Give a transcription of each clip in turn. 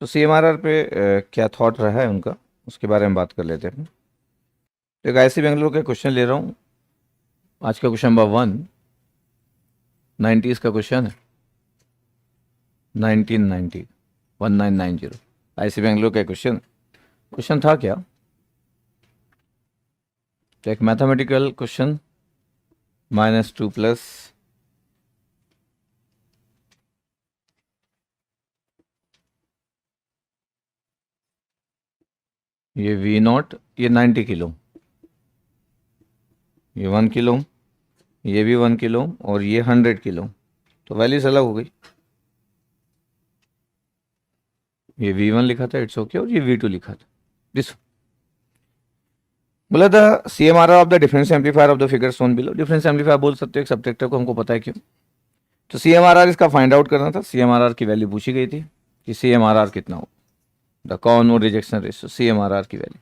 तो CMRR पे क्या थॉट रहा है उनका, उसके बारे में बात कर लेते हैं। तो एक IISc बेंगलुरु का क्वेश्चन ले रहा हूँ। आज का क्वेश्चन नंबर 190 का क्वेश्चन है। 1990 1990 IISc बेंगलुरु का क्वेश्चन था क्या? तो एक मैथमेटिकल क्वेश्चन -2 प्लस ये V0, ये 90 किलो, ये 1 किलो, ये भी 1 किलो और ये 100 किलो। तो वैल्यूज अलग हो गई। ये V1 लिखा था, इट्स ओके, और ये V2 लिखा था। दिस बोला था CMRR of the difference amplifier of the figure shown below. Difference amplifier बोल सकते हो एक सब्ट्रैक्टर को, हमको पता है क्यों। तो CMRR इसका फाइंड आउट करना था। CMRR की वैल्यू पूछी गई थी कि CMRR कितना हो, the common mode rejection ratio, CMRR की वैल्यू।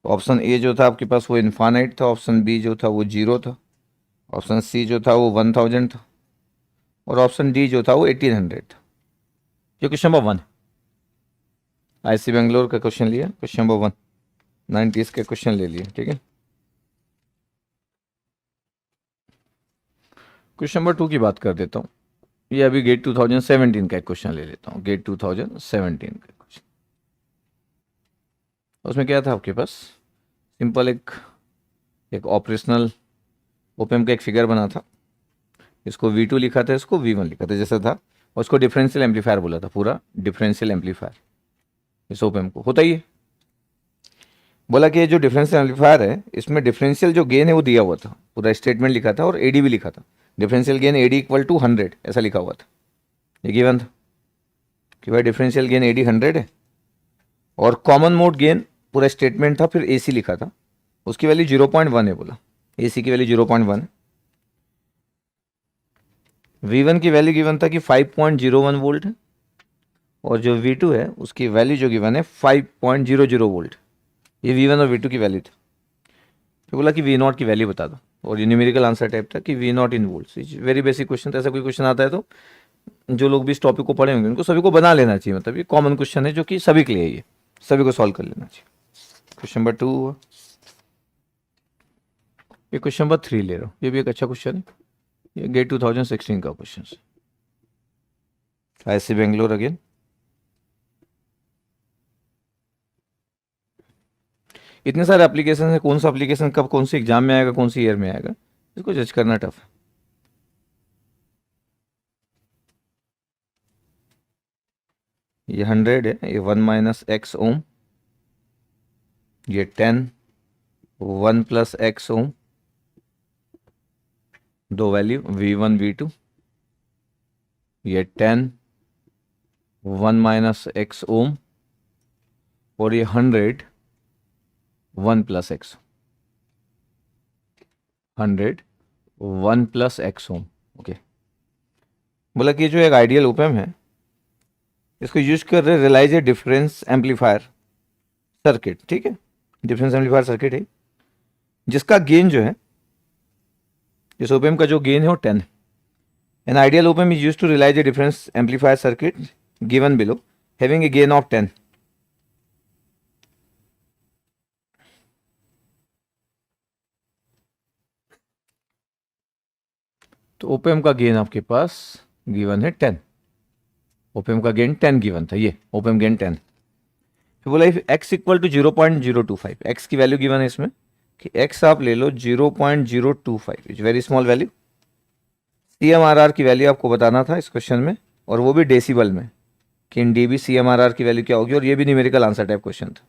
ऑप्शन ए जो था आपके पास वो इन्फानाइट था, ऑप्शन बी जो था वो 0 था, ऑप्शन सी जो था वो 1000 था, और ऑप्शन डी जो था वो 1800 था। ये क्वेश्चन नंबर 1 IISc बेंगलोर का क्वेश्चन लिया, क्वेश्चन नंबर 1 90s के क्वेश्चन ले लिए, ठीक है। क्वेश्चन नंबर 2 की बात कर देता हूँ। ये अभी गेट 2017 का एक क्वेश्चन ले लेता हूँ, गेट 2017 का क्वेश्चन। उसमें क्या था आपके पास, सिंपल एक ऑपरेशनल ओपेम का एक फिगर बना था। इसको V2 लिखा था, इसको V1 लिखा था जैसा था, और उसको डिफरेंशियल एम्पलीफायर बोला था, पूरा डिफरेंशियल एम्पलीफायर इस ओपेम को होता ही है। बोला कि ये जो डिफरेंशियल एम्पलीफायर है इसमें डिफरेंशियल जो गेन है वो दिया हुआ था, पूरा स्टेटमेंट लिखा था, और AD भी लिखा था। डिफरेंशियल गेन AD = 100 ऐसा लिखा हुआ था। ये गिवन था कि भाई डिफरेंशियल गेन AD 100 है, और कॉमन मोड गेन पूरा स्टेटमेंट था, फिर AC लिखा था, उसकी वैल्यू 0.1 है। बोला AC की वैल्यू 0.1 है। V1 की वैल्यू गिवन था कि 5.01 वोल्ट है, और जो V2 है उसकी वैल्यू जो गिवन है 5.00 वोल्ट। ये V1 और V2 की वैल्यू थी। तो बोला कि V0 की वैल्यू बता दो, और ये न्यूमेरिकल आंसर टाइप था कि V0 इन वोल्ट्स। वेरी बेसिक क्वेश्चन था। ऐसा कोई क्वेश्चन आता है तो जो लोग भी इस टॉपिक को पढ़े होंगे उनको सभी को बना लेना चाहिए। मतलब ये कॉमन क्वेश्चन है जो कि सभी के लिए, ये सभी को सॉल्व कर लेना चाहिए। क्वेश्चन नंबर 2 हुआ। ये क्वेश्चन नंबर 3 ले रहा हूँ, ये भी एक अच्छा क्वेश्चन है। ये गेट 2016 का क्वेश्चन है, IISc बेंगलोर अगेन। इतने सारे एप्लीकेशन है, कौन सा एप्लीकेशन कब कौन सी एग्जाम में आएगा, कौन सी ईयर में आएगा, इसको जज करना टफ है। ये 100 है, ये 1 - x ओम, ये 10 1 + x ओम, दो वैल्यू V1 V2, ये 10 1 - x ओम, और ये 100 1 + x, 100 1 + x ओम। ओके, बोला कि जो एक आइडियल ओपेम है इसको यूज कर रहे realise a difference amplifier circuit, ठीक है। डिफरेंस एम्पलीफायर सर्किट है जिसका गेन जो है, इस ओपेम का जो गेन है वो 10 है। An ideal opamp is use to realize a difference amplifier circuit given below having a gain of 10। तो ओपेम का गेन आपके पास गिवन है 10। ओपेम का गेन 10 गिवन था, ये ओपेम गेन 10। फिर बोला इफ x = 0.025, x की वैल्यू गिवन है इसमें कि x आप ले लो 0.025, is very small value. CMRR की वैल्यू आपको बताना था इस क्वेश्चन में, और वो भी डेसिबल में, कि इन dB CMRR की वैल्यू क्या होगी, और ये भी न्यूमेरिकल आंसर टाइप क्वेश्चन था।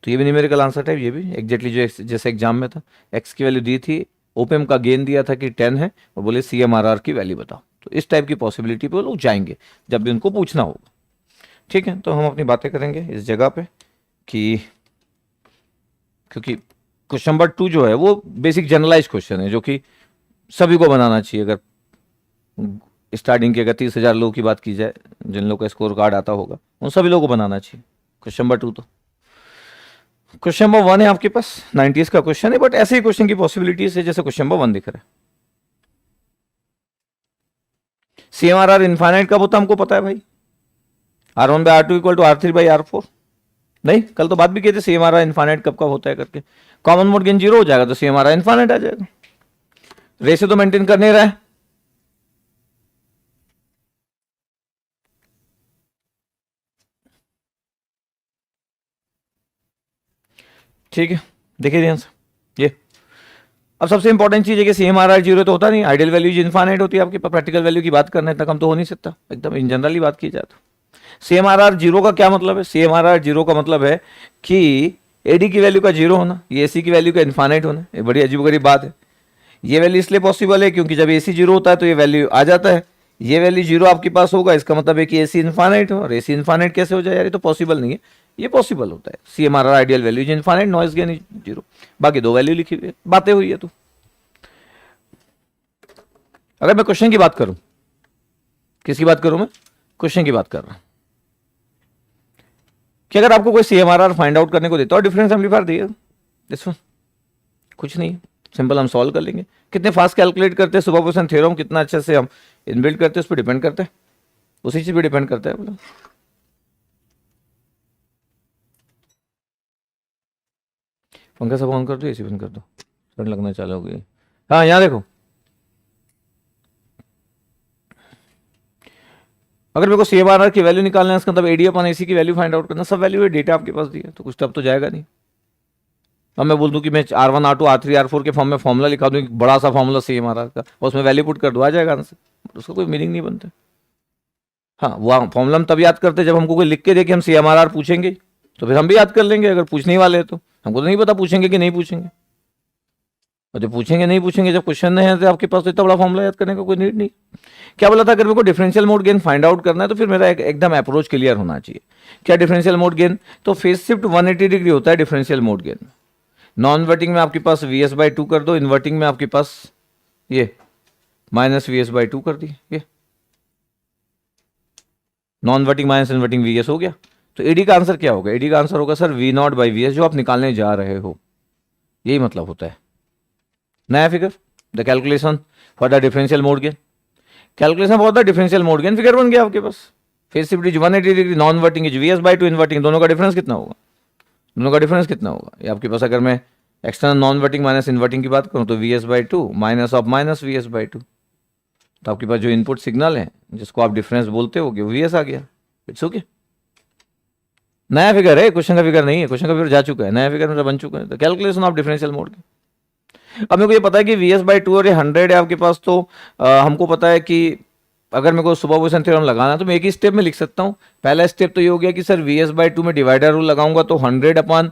तो ये भी न्यूमेरिकल आंसर टाइप, ये भी एग्जैक्टली जो जैसे एग्जाम में था। x की वैल्यू दी थी, ओपेम का गेन दिया था कि 10 है, और बोले CMRR की वैल्यू बताओ। तो इस टाइप की पॉसिबिलिटी पे लोग जाएंगे जब भी उनको पूछना होगा, ठीक है। तो हम अपनी बातें करेंगे इस जगह पे कि क्योंकि क्वेश्चन नंबर 2 जो है वो बेसिक जनरलाइज क्वेश्चन है जो कि सभी को बनाना चाहिए। अगर स्टार्टिंग के अगर 30,000 लोगों की बात की जाए जिन लोगों का स्कोर कार्ड आता होगा, उन सभी लोगों को बनाना चाहिए क्वेश्चन नंबर 2। तो क्वेश्चन नंबर 1 है आपके पास, 90s का क्वेश्चन है, बट ऐसे ही क्वेश्चन की पॉसिबिलिटीज है जैसे क्वेश्चन नंबर 1 दिख रहा है। CMRR इनफाइनाइट कब होता है हमको पता है भाई, R1 by R2 equal to R3 by R4। नहीं, कल तो बात भी की थी CMRR इन्फाइनाइट कब कब होता है करके। कॉमन मोड गेन 0 हो जाएगा तो CMRR इन्फाइनाइट आ जाएगा। रेशियो तो मेंटेन कर नहीं रहा है। ठीक है, देखिए ध्यान से ये। अब सबसे इंपॉर्टेंट चीज है कि CMRR 0 तो होता नहीं, आइडियल वैल्यू इन्फाइनाइट होती है आपके पास। प्रैक्टिकल वैल्यू की बात करना है इतना कम तो हो नहीं सकता, एकदम इन जनरली बात की जाए तो। CMRR 0 का क्या मतलब है? CMRR 0 का मतलब है कि AD की वैल्यू का 0 होना, ये AC की वैल्यू का इन्फाइनाइट होना। ये बड़ी अजीबोगरीब बात है। ये वैल्यू इसलिए पॉसिबल है क्योंकि जब AC 0 होता है तो ये वैल्यू आ जाता है। ये वैल्यू 0 आपके पास होगा, इसका मतलब है कि AC इन्फाइनाइट हो। और AC इन्फाइनाइट कैसे हो जाए यार? ये तो पॉसिबल नहीं है। ये पॉसिबल होता है। CMRR ideal value infinite, noise gain 0, बाकी दो वैल्यू लिखी हुई है, बातें हुई है। तो अगर मैं क्वेश्चन की बात करूं, किसकी बात करूं मैं? क्वेश्चन की बात कर रहा हूं कि अगर आपको कोई CMRR फाइंड आउट करने को देता है और डिफरेंस एम्पलीफायर दिए, देखो कुछ नहीं, सिंपल हम सॉल्व कर लेंगे। कितने फास्ट कैलकुलेट करते हैं सुपरपोजिशन थ्योरम, कितना अच्छे से हम इनबिल्ड करते हैं, उस पर डिपेंड करता है, उसी चीज पे डिपेंड करता है। बोला पंखा सब ऑन कर दो, AC बंद कर दो, ठंड लगना चालू हो गई। हाँ यहाँ देखो, अगर मेरे को CMRR की वैल्यू निकालना है, इसका मतलब AD अपन AC की वैल्यू फाइंड आउट करना, सब वैल्यू है, डेटा आपके पास दिया, तो कुछ टफ तो जाएगा नहीं। अब मैं बोल दूं कि मैं R1 R2 R3 R4 के फॉर्म में फॉर्मूला लिखा दूं, एक बड़ा सा फॉर्मूला CMRR का, और उसमें वैल्यू पुट कर दो, आ जाएगा आंसर, उसका कोई मीनिंग नहीं बनता। हाँ, वो फॉर्मूला हम तब याद करते जब हमको कोई लिख के दे कि हम CMRR पूछेंगे, तो फिर हम भी याद कर लेंगे। अगर पूछने ही वाले हैं तो हमको तो नहीं पता पूछेंगे कि नहीं पूछेंगे, और जब पूछेंगे नहीं पूछेंगे, जब क्वेश्चन नहीं है तो आपके पास तो इतना बड़ा फॉर्मूला याद करने का कोई नीड नहीं। क्या बोला था? अगर मेरे को differential mode gain find out करना है तो फिर मेरा एकदम अप्रोच क्लियर होना चाहिए। क्या डिफरेंशियल मोड गेन? तो फेज शिफ्ट 180 डिग्री होता है differential mode gain. Non inverting में आपके पास VS/2 कर दो, इन्वर्टिंग में आपके पास ये -VS/2 कर दी। ये non inverting minus inverting VS हो गया। तो AD का आंसर क्या होगा? AD का आंसर होगा सर V0/VS, जो आप निकालने जा रहे हो। यही मतलब होता है। नया figure, the calculation for the differential mode gain, calculation for the differential mode gain figure बन गया आपके पास। Phase shift is 180 degree, non inverting is VS/2 inverting, दोनों का डिफरेंस कितना होगा? दोनों का डिफरेंस कितना होगा? ये आपके पास, अगर मैं external non inverting minus inverting की बात करूं तो VS/2 minus of minus VS/2, तो आपके पास जो इनपुट सिग्नल है जिसको आप डिफरेंस बोलते हो वो VS आ गया। It's okay. नया फिगर है, क्वेश्चन का फिगर नहीं है, क्वेश्चन का फिगर जा चुका है, नया फिगर मेरा बन चुका है। तो कैलकुलेशन ऑफ डिफरेंशियल मोड के, अब मेरे को ये पता है कि VS/2 और ये 100 है आपके पास, तो हमको पता है कि अगर मेरे को सुपरपोजिशन थ्योरम लगाना है तो मैं एक ही स्टेप में लिख सकता हूँ। पहला स्टेप तो ये हो गया कि सर VS/2 में डिवाइडर रूल लगाऊंगा तो 100/1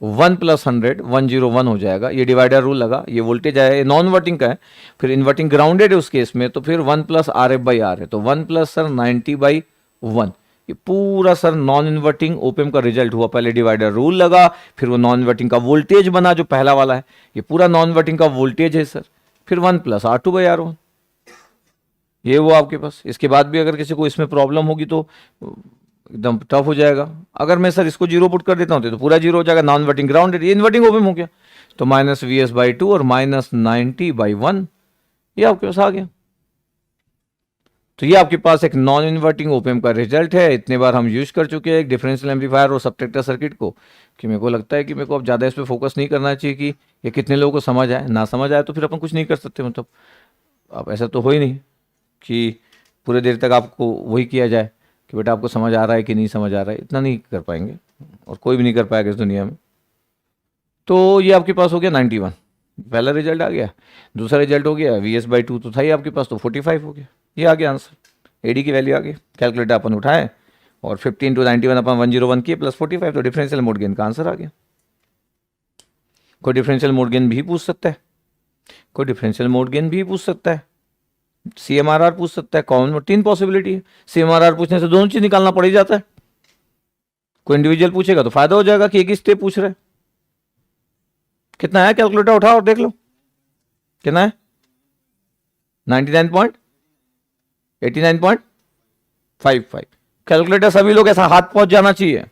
+ 100 101 हो जाएगा। ये डिवाइडर रूल लगा, ये वोल्टेज है, नॉन इन्वर्टिंग का है, फिर इन्वर्टिंग ग्राउंडेड है उस केस में, तो फिर 1 + RF/R है, तो 1 + सर 90/1। ये पूरा सर नॉन इन्वर्टिंग ओपेम का रिजल्ट हुआ। पहले डिवाइडर रूल लगा, फिर वो नॉन इन्वर्टिंग का वोल्टेज बना जो पहला वाला है, ये पूरा नॉन इन्वर्टिंग का वोल्टेज है सर, फिर 1 + R2/R1, ये वो आपके पास। इसके बाद भी अगर किसी को इसमें प्रॉब्लम होगी तो एकदम टफ हो जाएगा। अगर मैं सर इसको 0 पुट कर देता हूँ तो पूरा 0 हो जाएगा, नॉन इन्वर्टिंग ग्राउंडेड, ये इन्वर्टिंग ओपेम हो गया, तो -VS/2 और -90/1 ये आपके पास आ गया। तो ये आपके पास एक नॉन इन्वर्टिंग ओपेम का रिजल्ट है। इतने बार हम यूज कर चुके हैं एक डिफरेंशियल एम्पलीफायर और सबट्रैक्टर सर्किट को, कि मेरे को लगता है कि मेरे को अब ज़्यादा इस पर फोकस नहीं करना चाहिए कि ये कितने लोगों को समझ आए। ना समझ आए तो फिर अपन कुछ नहीं कर सकते, मतलब अब ऐसा तो हो ही नहीं कि पूरे देर तक आपको वही किया जाए कि बेटा आपको समझ आ रहा है कि नहीं समझ आ रहा है, इतना नहीं कर पाएंगे और कोई भी नहीं कर पाएगा इस दुनिया में। तो ये आपके पास हो गया 91, पहला रिजल्ट आ गया। दूसरा रिजल्ट हो गया VS/2 तो था ही आपके पास, तो 45 हो गया। ये आ गया आंसर, AD की वैल्यू आ गई। कैलकुलेटर अपन उठाए और 15 × 91 अपन 101 किए प्लस 45, तो डिफरेंशियल मोड गेन का आंसर आ गया। कोई डिफरेंशियल मोड गेन भी पूछ सकता है, कोई डिफरेंशियल मोड गेन भी पूछ सकता है, CMRR पूछ सकता है, कॉमन 3 पॉसिबिलिटी है। CMRR पूछने से दोनों चीज निकालना पड़ ही जाता है। कोई इंडिविजुअल पूछेगा तो फायदा हो जाएगा कि एक ही स्टेप पूछ रहे हैं। कितना है? कैलकुलेटर उठाओ और देख लो कितना है। 89.55। कैलकुलेटर सभी लोग ऐसा हाथ पहुंच जाना चाहिए।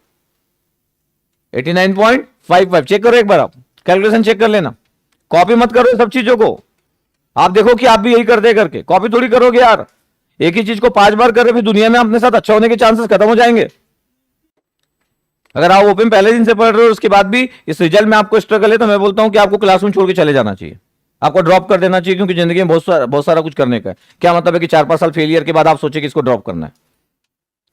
89.55 चेक करो एक बार, आप कैलकुलेशन चेक कर लेना, कॉपी मत करो सब चीजों को। आप देखो कि आप भी यही करते करके कॉपी थोड़ी करोगे यार। एक ही चीज को 5 बार कर रहे, फिर दुनिया में अपने साथ अच्छा होने के चांसेस खत्म हो जाएंगे। अगर आप ओपन पहले दिन से पढ़ रहे हो उसके बाद भी इस रिजल्ट में आपको स्ट्रगल है, तो मैं बोलता हूं कि आपको क्लासरूम छोड़ के चले जाना चाहिए, आपको ड्रॉप कर देना चाहिए, क्योंकि जिंदगी में बहुत सारा कुछ करने का है। क्या मतलब है कि 4-5 साल फेलियर के बाद आप सोचे कि इसको ड्रॉप करना है?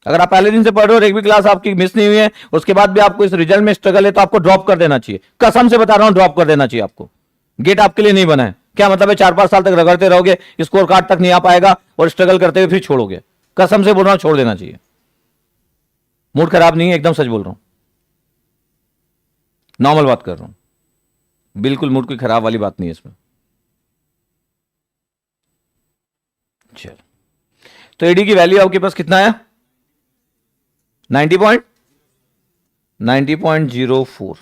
अगर आप पहले दिन से पढ़ रहे हो और एक भी क्लास आपकी मिस नहीं हुई है, उसके बाद भी आपको इस रिजल्ट में स्ट्रगल है, तो आपको ड्रॉप कर देना चाहिए। कसम से बता रहा हूं, ड्रॉप कर देना चाहिए आपको। गेट आपके लिए नहीं बना है। क्या मतलब है 4-5 साल तक रगड़ते रहोगे, स्कोर कार्ड तक नहीं आ पाएगा और स्ट्रगल करते हुए फिर छोड़ोगे? कसम से बोल रहा हूं, छोड़ देना चाहिए। मूड खराब नहीं है, एकदम सच बोल रहा हूं, नॉर्मल बात कर रहा हूं, बिल्कुल मूड कोई खराब वाली बात नहीं है इसमें। चलो, तो एडी की वैल्यू आपके पास कितना है? 90.04।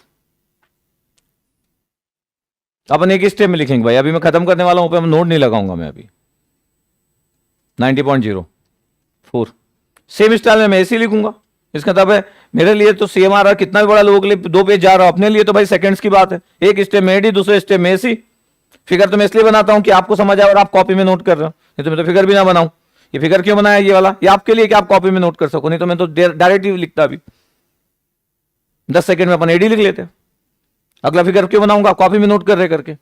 अपन एक स्टेप में लिखेंगे भाई, अभी मैं खत्म करने वाला हूं, पे नोट नहीं लगाऊंगा मैं अभी। 90.04 सेम स्टाइल में ऐसे लिखूंगा। इसका मतलब है मेरे लिए तो CMRR कितना भी बड़ा, लोगों के लिए 2 पेज जा रहा हूं, अपने लिए तो भाई सेकंड्स की बात है। एक स्टेप में एडी, दूसरे स्टेप में एसी। फिगर तो मैं इसलिए बनाता हूं कि आपको समझ आए और आप कॉपी में नोट कर रहे हो, नहीं तो मैं तो फिगर भी ना बनाऊं। ये फिगर क्यों बनाया ये वाला? ये आपके लिए कि आप कॉपी में नोट कर सको, नहीं तो मैं तो डायरेक्ट ही लिखता। अभी 10 सेकंड में अपन एडी लिख लेते हैं। अगला फिगर क्यों बनाऊंगा? कॉपी में नोट कर रहे करके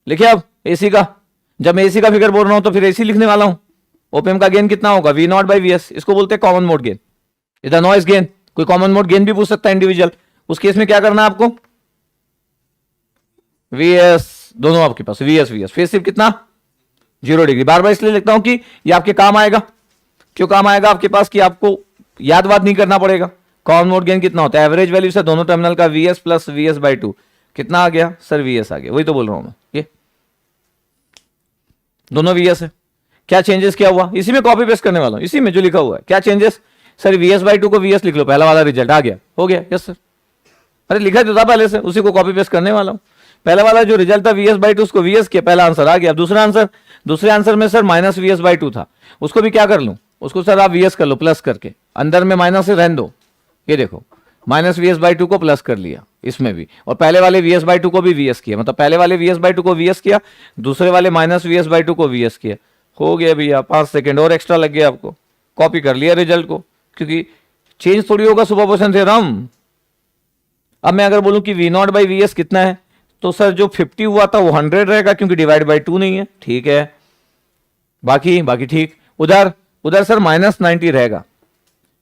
लिखे। अब एसी का, जब मैं एसी का फिगर बोल रहा हूं तो फिर एसी लिखने वाला हूं। ओपीएम का गेन कितना होगा? V0/Vs। इसको बोलते हैं कॉमन मोड गेन, इधर नॉइस गेन। कोई कॉमन मोड गेन भी पूछ सकता है इंडिविजुअल। उस केस में क्या करना है आपको? Vs दोनों आपके पास, Vs फेस शिफ्ट कितना? 0 डिग्री। बार बार इसलिए लिखता हूं कि ये आपके काम आएगा। क्यों काम आएगा आपके पास? कि आपको याद वाद नहीं करना पड़ेगा। कॉमन मोड गेन कितना होता है? एवरेज वैल्यू से दोनों टर्मिनल का Vs प्लस Vs/2 कितना आ गया सर? Vs आ गया। वही तो बोल रहा हूं मैं, ये दोनों Vs है। क्या चेंजेस क्या हुआ? इसी में कॉपी पेस्ट करने वाला हूं, इसी में जो लिखा हुआ है। क्या चेंजेस सर? Vs/2 को Vs लिख लो, पहला वाला रिजल्ट आ गया, हो गया। यस सर, अरे लिखा तो था पहले से, उसी को कॉपी पेस्ट करने वाला हूं। पहला वाला जो रिजल्ट था Vs/2, उसको Vs किया, पहला आंसर आ गया। अब दूसरे आंसर में सर -Vs/2 था, उसको भी क्या कर लूं? उसको सर आप Vs कर लो प्लस करके, अंदर में माइनस से रहने दो। ये देखो, -Vs/2 को प्लस कर लिया इसमें भी, और पहले वाले Vs/2 को भी Vs किया। मतलब पहले वाले Vs/2 को Vs किया, दूसरे वाले -Vs/2 को Vs किया। हो गया भैया, 5 सेकेंड और एक्स्ट्रा लग गया आपको, कॉपी कर लिया रिजल्ट को, क्योंकि चेंज थोड़ी होगा सुपरपोजिशन थ्योरम। अब मैं अगर बोलूं कि V0/Vs कितना है, तो सर जो 50 हुआ था वो 100 रहेगा, क्योंकि डिवाइड बाई 2 नहीं है। ठीक है, बाकी ठीक। उधर सर -90 रहेगा।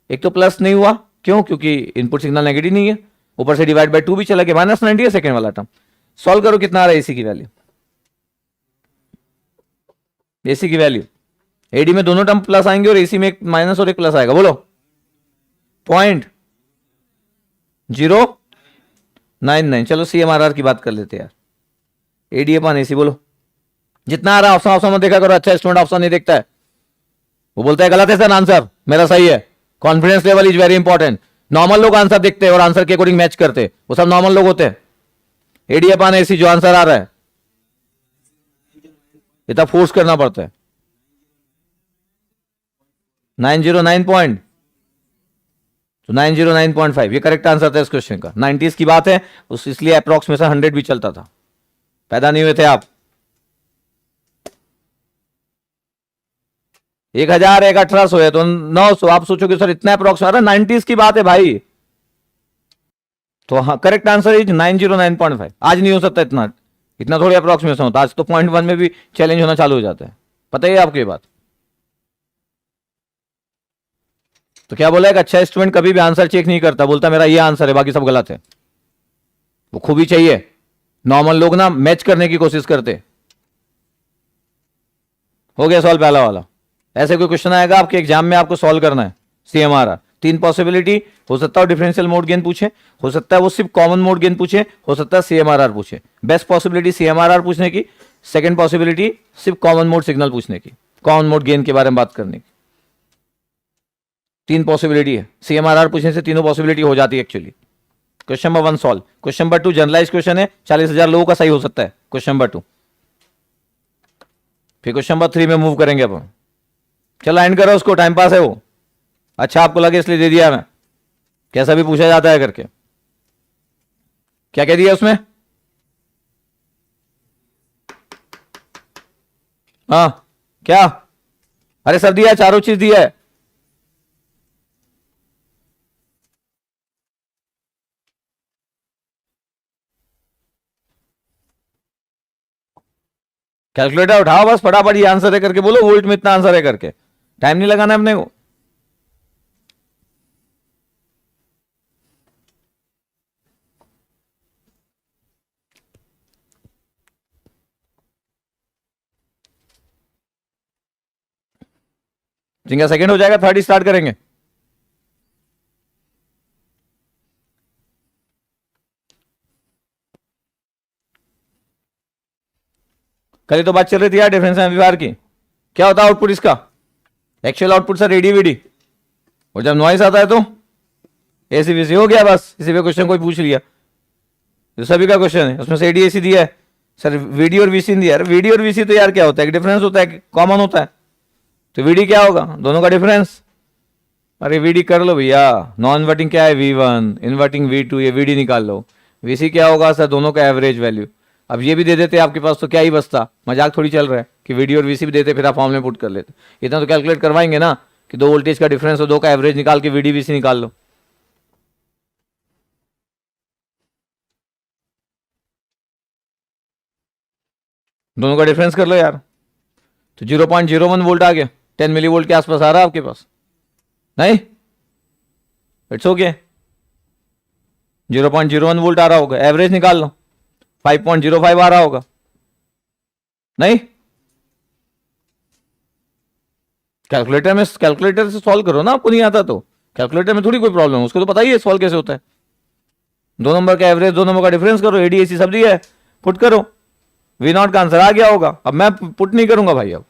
एक तो प्लस नहीं हुआ, क्यों? क्योंकि इनपुट सिग्नल नेगेटिव नहीं है, ऊपर से डिवाइड बाई 2 भी चला गया, -90 है सेकेंड वाला टर्म। सॉल्व करो, कितना आ रहा है एसी की वैल्यू? एसी की वैल्यू, एडी में दोनों टर्म प्लस आएंगे और एसी में एक माइनस और एक प्लस आएगा। बोलो 0.099। चलो CMRR की बात कर लेते यार। एडी अपन एसी बोलो जितना आ रहा है। ऑप्शन मत देखा करो, अच्छा स्टूडेंट ऑप्शन नहीं देखता है, वो बोलता है गलत है सर आंसर, मेरा सही है। Confidence level is very important. Normal लोग आंसर देखते हैं और आंसर के अकॉर्डिंग मैच करते हैं, वो सब नॉर्मल लोग होते हैं। एडी अपन एसी जो आंसर आ रहा है, इतना फोर्स करना पड़ता है। 909 पॉइंट, तो 909.5 ये करेक्ट आंसर था इस क्वेश्चन का। 90s की बात है, उस इसलिए अप्रोक्सीमेशन 100 भी चलता था, पैदा नहीं हुए थे आप। 1000 एक 1800 है तो 900। आप सोचोगे सर इतना अप्रोक्स, अरे 90s की बात है भाई। तो हाँ, करेक्ट आंसर इज 909.5। आज नहीं हो सकता इतना थोड़ी अप्रोक्सीमेशन होता, आज तो 0.1 में भी चैलेंज होना चालू हो जाता है। पता ही है आपको ये बात। तो क्या बोला, एक अच्छा स्टूडेंट कभी भी आंसर चेक नहीं करता, बोलता मेरा ये आंसर है बाकी सब गलत है। वो खूबी चाहिए। नॉर्मल लोग ना मैच करने की कोशिश करते। हो गया सॉल्व पहला वाला। ऐसे कोई क्वेश्चन आएगा आपके एग्जाम में, आपको सॉल्व करना है। CMRR 3 पॉसिबिलिटी हो सकता है, डिफरेंशियल मोड गेन पूछे, हो सकता है वो सिर्फ कॉमन मोड गेन पूछे, हो सकता है CMRR पूछे। बेस्ट पॉसिबिलिटी CMRR पूछने की, सेकंड पॉसिबिलिटी सिर्फ कॉमन मोड सिग्नल पूछने की, कॉमन मोड गेन के बारे में बात करने की। 3 पॉसिबिलिटी है। CMRR पूछने से तीनों पॉसिबिलिटी हो जाती है actually. Question number 1 solve. Question number 2 generalize question है, 40,000 लोगों का सही हो सकता है क्वेश्चन नंबर 2। फिर क्वेश्चन नंबर 3 में मूव करेंगे अपन। चलो एंड करो उसको, टाइम पास है वो, अच्छा आपको लगे इसलिए दे दिया मैं, कैसा भी पूछा जाता है करके। क्या कह दिया उसमें? हाँ क्या? अरे सर दिया है, चारों चीज दिया है। कैलकुलेटर उठाओ बस फटाफट, ये आंसर है करके बोलो, वोल्ट में इतना आंसर है करके, टाइम नहीं लगाना है अपने को। जिनका सेकंड हो जाएगा थर्ड स्टार्ट करेंगे। कल तो बात चल रही थी यार डिफरेंस एम्पलीफायर की, क्या होता है आउटपुट इसका, actual output sir A D V D, और जब नॉइस आता है तो एसी वीसी हो गया, बस इसी पे क्वेश्चन कोई पूछ लिया, जो सभी का क्वेश्चन है उसमें से एडी एसी दिया है सर, वीडी और वीसी दिया है। वीडी और वीसी तो यार क्या होता है, डिफरेंस होता है, कॉमन होता है, तो वीडी क्या होगा, दोनों का डिफरेंस। अरे वीडी कर लो भैया, नॉन इन्वर्टिंग क्या है V1, इन्वर्टिंग V2, ये वीडी निकाल लो। वीसी क्या होगा सर, दोनों का एवरेज वैल्यू। अब ये भी दे देते आपके पास तो क्या ही बचता, मजाक थोड़ी चल रहा है कि वीडी और वीसी भी देते फिर आप फॉर्म में पुट कर लेते, इतना तो कैलकुलेट करवाएंगे ना कि दो वोल्टेज का डिफरेंस हो, दो का एवरेज निकाल के वीडी वीसी निकाल लो। दोनों का डिफरेंस कर लो यार, तो 0.01 वोल्ट आ गया, 10 मिली वोल्ट के आसपास आ रहा है आपके पास, नहीं इट्स ओके, 0.01 वोल्ट आ रहा होगा, एवरेज निकाल लो, 5.05 आ रहा होगा, नहीं कैलकुलेटर से सॉल्व करो ना, आपको नहीं आता तो कैलकुलेटर में थोड़ी कोई प्रॉब्लम है, उसको तो पता ही है सॉल्व कैसे होता है। दो नंबर का एवरेज, दो नंबर का डिफरेंस करो, एडीएसी सब दिया है, पुट करो, वी नॉट का आंसर आ गया होगा। अब मैं पुट नहीं करूंगा भाई, अब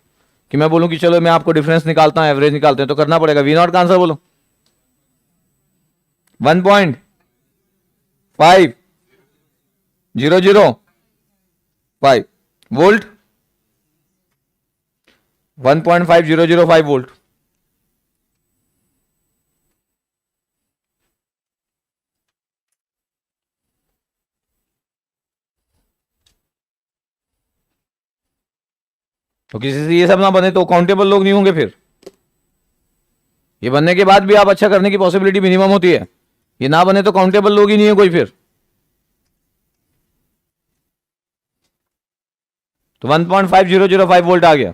कि मैं बोलूं कि चलो मैं आपको डिफरेंस निकालता हूं, एवरेज निकालते हैं, तो करना पड़ेगा, वी नॉट का आंसर बोलो, 1.5005 वोल्ट, 1.5005 वोल्ट। तो किसी से ये सब ना बने तो काउंटेबल लोग नहीं होंगे, फिर ये बनने के बाद भी आप अच्छा करने की पॉसिबिलिटी मिनिमम होती है, ये ना बने तो काउंटेबल लोग ही नहीं है कोई फिर। तो 1.5005 वोल्ट आ गया,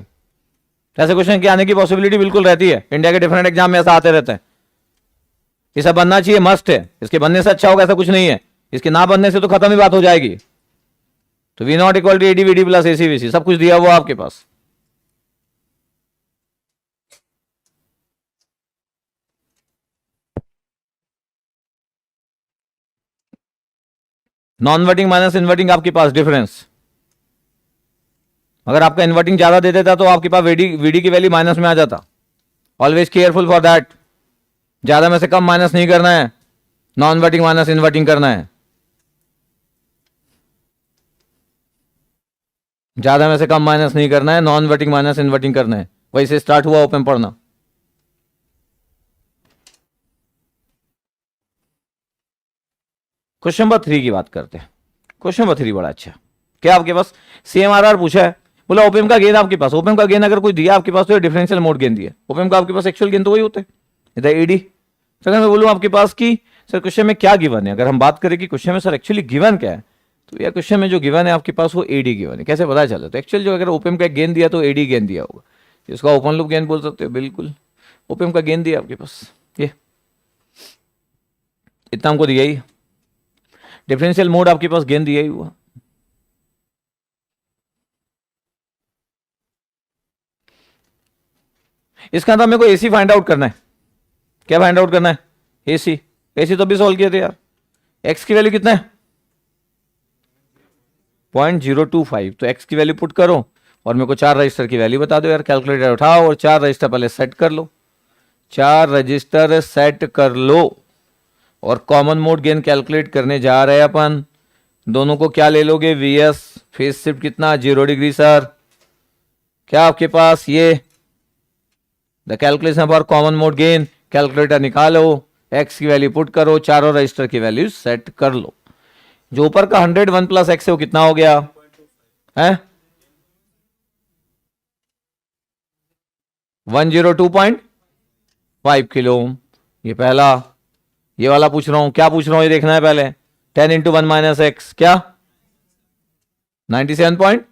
ऐसे क्वेश्चन के आने की पॉसिबिलिटी बिल्कुल रहती है, इंडिया के डिफरेंट एग्जाम में ऐसा आते रहते हैं। ये सब बनना चाहिए, मस्ट है, इसके बनने से अच्छा होगा ऐसा कुछ नहीं है, इसके ना बनने से तो खत्म ही बात हो जाएगी। तो V naught equal to A D V D plus A C V C, सब कुछ दिया हुआ आपके पास। नॉन इन्वर्टिंग माइनस इन्वर्टिंग आपके पास डिफरेंस, अगर आपका इन्वर्टिंग ज्यादा दे देता तो आपके पास वीडी की वैल्यू माइनस में आ जाता, ऑलवेज केयरफुल फॉर दैट, ज्यादा में से कम माइनस नहीं करना है, नॉन इन्वर्टिंग माइनस इन्वर्टिंग करना है, ज्यादा में से कम माइनस नहीं करना है, नॉन इन्वर्टिंग माइनस इन्वर्टिंग करना है। वही से स्टार्ट हुआ ओपन पढ़ना। क्वेश्चन नंबर 3 की बात करते हैं, क्वेश्चन नंबर 3 बड़ा अच्छा, क्या आपके पास CMRR पूछा है, बोला ओपम का गेन आपके पास, ओपम का गेन अगर कोई दिया आपके पास तो डिफरेंशियल मोड गेन दिया, ओपम का आपके पास एक्चुअल गेन तो वही होते हैं, इधर एडी। सर मैं बोलूँ आपके पास कि सर क्वेश्चन में क्या गिवन है, अगर हम बात करें कि क्वेश्चन में सर एक्चुअली गिवन क्या है, तो यार क्वेश्चन में जो गिवन है आपके पास वो एडी गिवन है, कैसे पता चला, तो एक्चुअल जो अगर ओपम का गेन दिया तो एडी गेन दिया होगा, जिसका ओपन लूप गेन बोल सकते हो, बिल्कुल ओपम का गेन दिया आपके पास, ये इतना हमको दिया ही, डिफरेंशियल मोड आपके पास गेन दिया ही हुआ। इसका था मेरे को एसी फाइंड आउट करना है, क्या फाइंड आउट करना है, एसी, एसी तो भी सॉल्व किए थे यार, एक्स की वैल्यू कितना है 0.025, तो एक्स की वैल्यू पुट करो और मेरे को 4 रजिस्टर की वैल्यू बता दो यार, कैलकुलेटर उठाओ और 4 रजिस्टर पहले सेट कर लो, 4 रजिस्टर सेट कर लो, और कॉमन मोड गेन कैलकुलेट करने जा रहे हैं अपन, दोनों को क्या ले लोगे, वीएस, फेज शिफ्ट कितना 0 डिग्री सर, क्या आपके पास ये the calculation for common mode gain, calculator निकालो, एक्स की वैल्यू पुट करो, चारों रजिस्टर की वैल्यू सेट कर लो, जो ऊपर का 101 प्लस एक्स है वो कितना हो गया है, 102.5 किलो ओम। ये पहला, ये वाला पूछ रहा हूं, क्या पूछ रहा हूं ये देखना है पहले। 10 इंटू 1 माइनस एक्स क्या 97 पॉइंट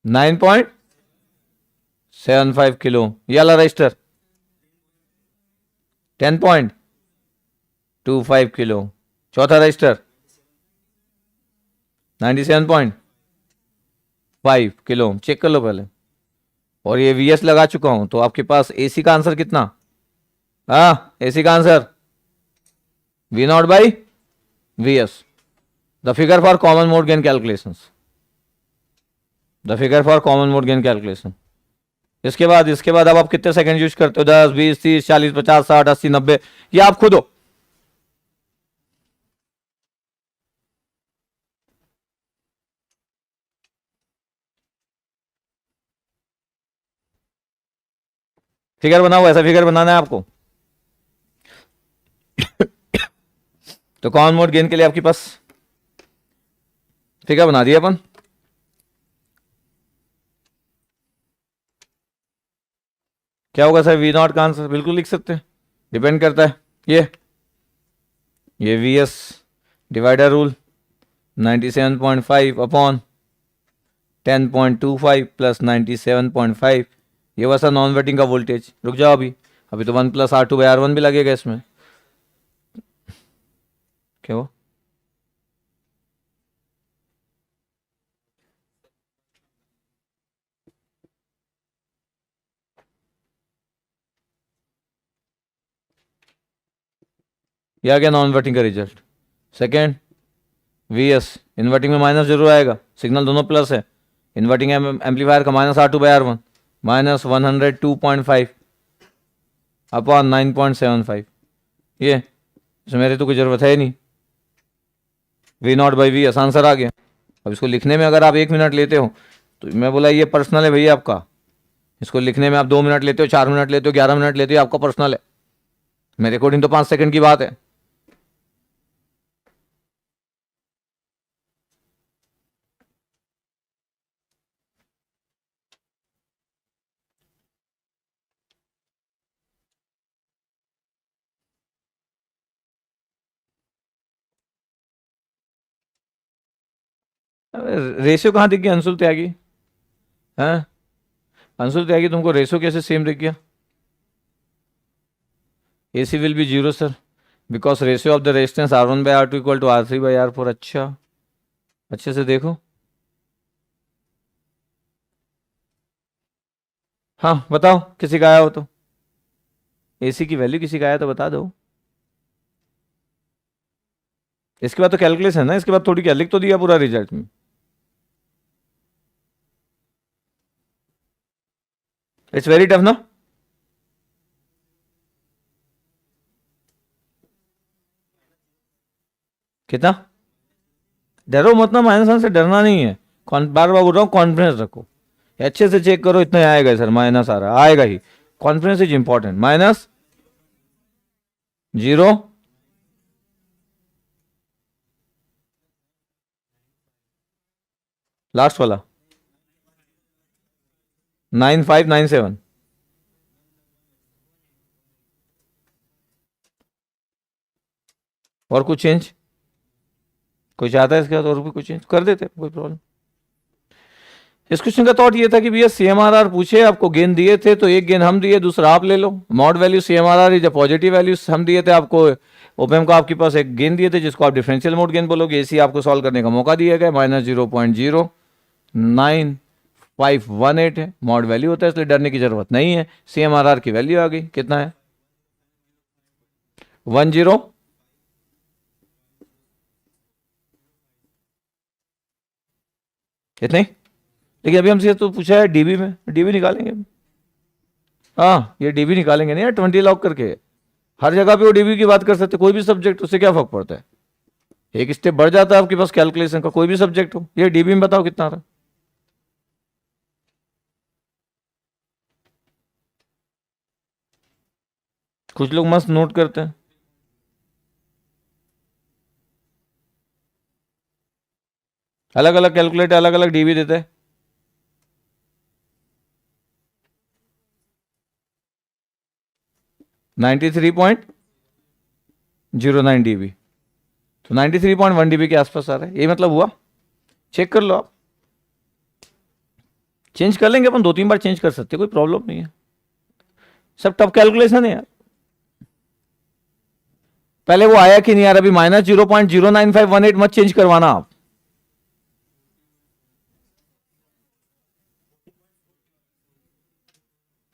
9.75 किलो। ये वाला रजिस्टर 10.25 किलो। चौथा रजिस्टर 97.5 किलो। चेक कर लो पहले। और ये वीएस लगा चुका हूं, तो आपके पास एसी का आंसर कितना? हाँ, एसी का answer V naught by V S. The figure for common mode gain calculation. The figure for common mode gain calculation. इसके बाद अब आप कितने सेकंड यूज करते हो? 10, 20, 30, 40, 50, 60, 80, 90, ये आप खुद हो। फिगर बनाओ, ऐसा फिगर बनाना है आपको। तो कॉमन मोड गेन के लिए आपके पास फिगर बना दिया अपन। क्या होगा सर? वी नॉट का आंसर बिल्कुल लिख सकते हैं, डिपेंड करता है। ये V S divider rule 97.5 upon 10.25 plus 97.5। ये वैसा नॉन वेटिंग का वोल्टेज। रुक जाओ, अभी तो 1 प्लस R2/R1 भी लगेगा इसमें। क्या वो? ये आ गया नॉन इन्वर्टिंग का result. Second, V S inverting में माइनस जरूर आएगा, सिग्नल दोनों प्लस है। इन्वर्टिंग एम्पलीफायर का -R2/R1 -102.5 अपॉन 9.75। ये इसमें मेरे तो कोई ज़रूरत है ही नहीं। V naught by V S answer आ गया। अब इसको लिखने में अगर आप 1 मिनट लेते हो तो मैं बोला ये पर्सनल है भैया आपका। इसको लिखने में आप 2 मिनट लेते हो, 4 मिनट लेते हो, 11 मिनट लेते हो, आपका पर्सनल है। मेरे अकॉर्डिंग तो 5 सेकंड की बात है। रेशियो कहाँ दिख गया अंशुल त्यागी? हैं अंशुल त्यागी, तुमको रेशियो कैसे सेम दिख गया? AC will be 0 sir, because ratio of the resistance R1/R2 equal to R3/R4। अच्छा, अच्छे से देखो। हाँ बताओ, किसी का आया हो तो। AC की वैल्यू किसी का आया तो बता दो। इसके बाद तो कैलकुलेशन है ना, इसके बाद थोड़ी क्या लिख तो दिया पूरा रिजल्ट में। इट्स वेरी टफ ना। कितना? डरो मत ना, -1 से डरना नहीं है। बार बार बोल रहा हूँ, कॉन्फिडेंस रखो। अच्छे से चेक करो, इतना आएगा सर, माइनस आ रहा है, आएगा ही। Confidence is important. -0 लास्ट वाला 9597। और कुछ चेंज कोई चाहता है इसके बाद? और भी कुछ चेंज कर देते, कोई प्रॉब्लम। इस क्वेश्चन का थॉट ये था कि भैया CMRR पूछे, आपको गेन दिए थे, तो एक गेन हम दिए, दूसरा आप ले लो। Mod value CMRR is positive value हम दिए थे आपको। ओपम का आपके पास एक गेन दिए थे जिसको आप डिफरेंशियल मोड गेन बोलोगे। AC आपको सॉल्व करने का मौका दिया गया, -0.09518 है मॉड वैल्यू होता है, इसलिए डरने की जरूरत नहीं है। CMRR की वैल्यू आ गई, कितना है? 10 इतने। लेकिन अभी हमसे तो पूछा है डीबी में, डीबी निकालेंगे। हाँ, ये डीबी निकालेंगे नहीं यार, 20 लॉक करके। हर जगह पे वो डीबी की बात कर सकते, कोई भी सब्जेक्ट, उससे क्या फर्क पड़ता है। एक स्टेप बढ़ जाता है आपके पास कैलकुलेशन का, कोई भी सब्जेक्ट हो। ये डीबी में बताओ कितना आ रहा है। कुछ लोग मस्त नोट करते हैं। अलग अलग कैलकुलेटर अलग अलग डीबी देते हैं। $93.09 dB, तो 93.1 dB के आसपास आ रहा है, ये मतलब हुआ। चेक कर लो आप, चेंज कर लेंगे अपन, 2-3 बार चेंज कर सकते, कोई प्रॉब्लम नहीं है। सब टफ कैलकुलेशन है यार। पहले वो आया कि नहीं यार, अभी -0.09518 मत चेंज करवाना आप।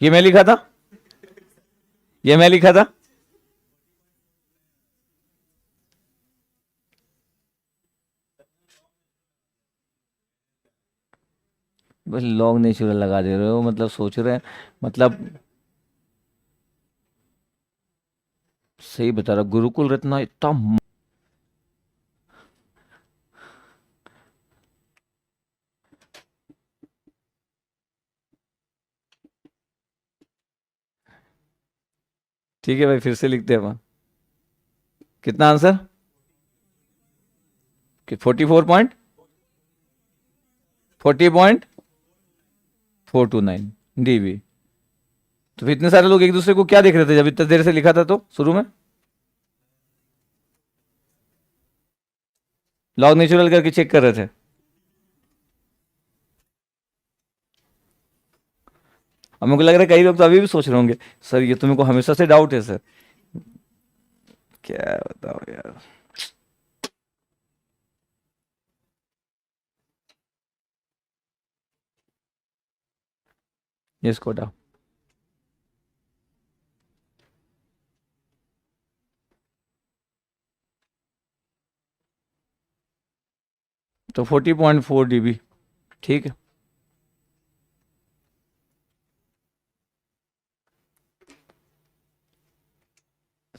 ये मैं लिखा था, ये मैं लिखा था। बस लॉग नेचुरल लगा दे रहे हो, मतलब सोच रहे हैं, मतलब सही बता रहा, गुरुकुल रत्ना इतना ठीक है भाई, फिर से लिखते हैं अपन। कितना आंसर कि 40.429 dB। तो फिर इतने सारे लोग एक दूसरे को क्या देख रहे थे जब इतने देर से लिखा था, तो शुरू में लॉग नेचुरल करके चेक कर रहे थे। अब मेरे को लग रहा है कई लोग तो अभी भी सोच रहे होंगे, सर ये तो मेरे को हमेशा से डाउट है सर। क्या बताओ यार। ये इसको हटाओ। तो 40.4 dB, ठीक है।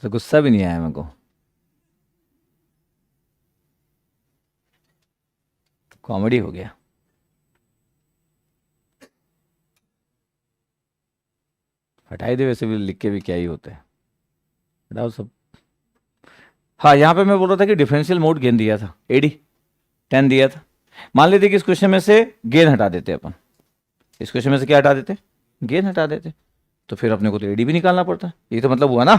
तो गुस्सा भी नहीं आया मेरे को, कॉमेडी हो गया। हटाई दे, वैसे भी लिख के भी क्या ही होता है, हटाओ सब। हाँ, यहाँ पे मैं बोल रहा था कि डिफरेंशियल मोड गेन दिया था, एडी 10 दिया था। मान लेते कि इस क्वेश्चन में से गेन हटा देते अपन, इस क्वेश्चन में से क्या हटा देते, गेन हटा देते, तो फिर अपने को तो एडी भी निकालना पड़ता। ये तो मतलब हुआ ना,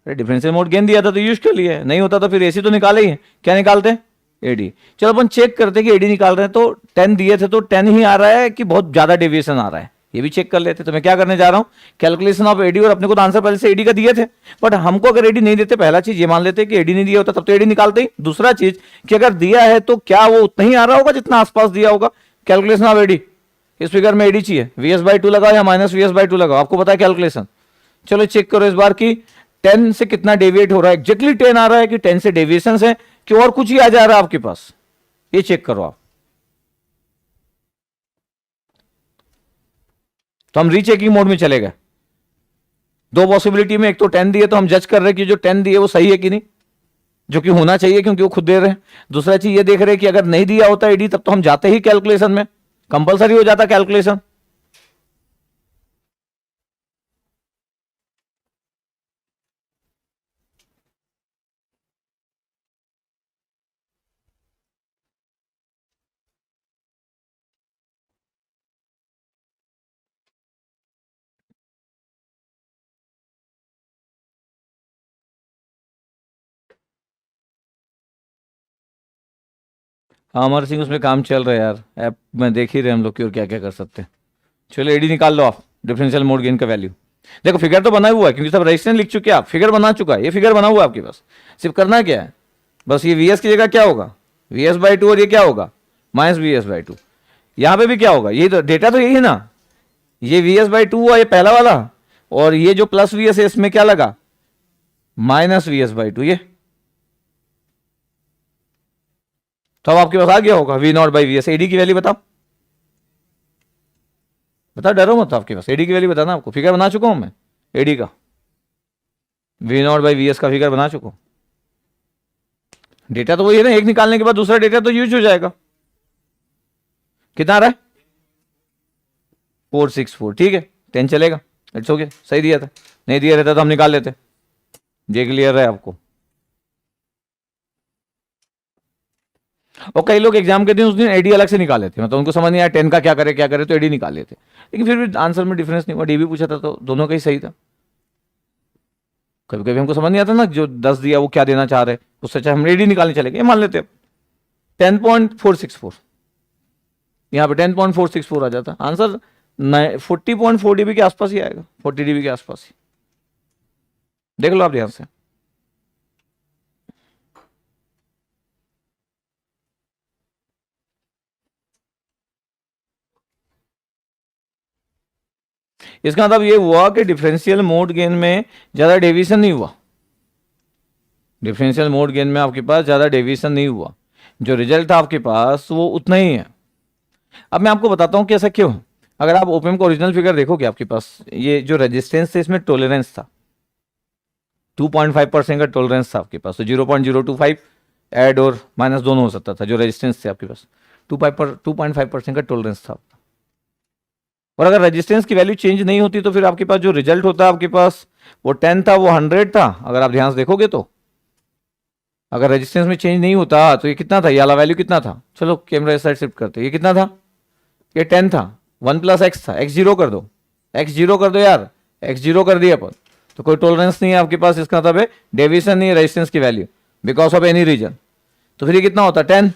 अरे डिफरेंशियल मोड गेन दिया था तो यूज कर लिया, नहीं होता तो फिर एसी तो निकाले ही, क्या निकालते, एडी। चलो अपन चेक करते कि एडी निकाल रहे हैं, तो 10 दिए थे तो 10 ही आ रहा है कि बहुत ज्यादा डेविएशन आ रहा है, ये भी चेक कर लेते। तो मैं क्या करने जा रहा हूं, कैलकुलेशन ऑफ एडी, और अपने को तो आंसर पहले से एडी का दिए थे, बट हमको अगर एडी नहीं देते, पहला चीज ये मान लेते कि एडी नहीं दिया होता तब तो एडी निकालते ही। दूसरा चीज कि अगर दिया है तो क्या वो उतना ही आ रहा होगा जितना आसपास दिया होगा। कैलकुलेशन ऑफ एडी, इस फिगर में एडी चाहिए, VS/2 लगाओ या -VS/2 लगाओ, आपको पता है कैलकुलेशन। चलो चेक करो इस बार की 10 से कितना डेविएट हो रहा है, एग्जैक्टली 10 आ रहा है कि 10 से डेविएशन है कि और कुछ ही आ जा रहा है आपके पास, ये चेक करो आप। तो हम रीचेकिंग मोड में चले गए। दो पॉसिबिलिटी में, एक तो 10 दिए तो हम जज कर रहे हैं कि जो 10 दिए वो सही है कि नहीं, जो कि होना चाहिए क्योंकि वो खुद दे रहे हैं। दूसरा चीज ये देख रहे हैं कि अगर नहीं दिया होता एडी तब तो हम जाते ही कैलकुलेशन में, कंपलसरी हो जाता कैलकुलेशन। हाँ अमर सिंह, उसमें काम चल रहा है यार, ऐप में देख ही रहे हम लोग की, और क्या क्या कर सकते हैं। चलो एडी निकाल लो आप, डिफरेंशियल मोड गेन का वैल्यू। देखो फिगर तो बना हुआ है क्योंकि सब रजिस्टेंस लिख चुके हैं आप, फिगर बना चुका है, ये फिगर बना हुआ है आपके पास। सिर्फ करना क्या है, बस ये VS की जगह क्या होगा, VS/2, और ये क्या होगा, -VS/2। यहाँ पे भी क्या होगा, ये तो डेटा तो यही है ना, ये VS/2 हुआ, ये पहला वाला, और ये जो +VS है इसमें क्या लगा, -VS/2, ये तो अब आपके पास आ गया होगा V0/VS। एडी की वैल्यू बताओ, बताओ, डरो मत, आपके पास एडी की वैल्यू बताना, आपको फिगर बना चुका हूं मैं एडी का, V0/VS का फिगर बना चुका हूं। डेटा तो वही है ना, एक निकालने के बाद दूसरा डेटा तो यूज हो जाएगा। कितना आ रहा है, 464, ठीक है, 10 चलेगा, इट्स ओके, सही दिया था, नहीं दिया रहता तो हम निकाल लेते। ये क्लियर है आपको। और कई लोग एग्जाम के दिन उस दिन एडी अलग से निकाले थे, मतलब उनको समझ नहीं आया 10 का क्या करे, तो एडी निकाले थे, लेकिन फिर भी आंसर में डिफरेंस नहीं हुआ। डी भी पूछा था तो दोनों का ही सही था। कभी कभी हमको समझ नहीं आता ना, जो 10 दिया वो क्या देना चाह रहे, उससे चाहे हम एडी निकालने चले गए, मान लेते 10.464, यहाँ पे 10.464 आ जाता आंसर। 40.4 डीबी के आसपास ही आएगा, 40 डीबी के आसपास ही। देख लो आप ध्यान से। इसका मतलब ये हुआ कि डिफरेंशियल मोड गेन में ज्यादा डेविएशन नहीं हुआ। डिफरेंशियल मोड गेन में आपके पास ज्यादा डेविएशन नहीं हुआ, जो रिजल्ट था आपके पास वो उतना ही है। अब मैं आपको बताता हूं कि ऐसा क्यों है। अगर आप ओपीएम का ओरिजिनल फिगर देखोगे, आपके पास ये जो रेजिस्टेंस है इसमें टॉलरेंस था, 2.5% का टॉलरेंस था आपके पास, तो 0.025 ऐड और माइनस दोनों हो सकता था। जो रेजिस्टेंस थे आपके पास 2.5% का टॉलरेंस था। और अगर रेजिस्टेंस की वैल्यू चेंज नहीं होती तो फिर आपके पास जो रिजल्ट होता है आपके पास वो 10 था, वो 100 था। अगर आप ध्यान से देखोगे तो अगर रेजिस्टेंस में चेंज नहीं होता तो ये कितना था, ये वाला वैल्यू कितना था, चलो कैमरा इस साइड शिफ्ट करते, ये कितना था, ये 10 था, 1 प्लस एक्स था, एक्स जीरो कर दो, एक्स जीरो कर दो यार, एक्स जीरो कर दिया अपन, तो कोई टॉलरेंस नहीं है आपके पास। इसका मतलब है डेविएशन नहीं है रेजिस्टेंस की value because of any reason. तो फिर ये कितना होता 10,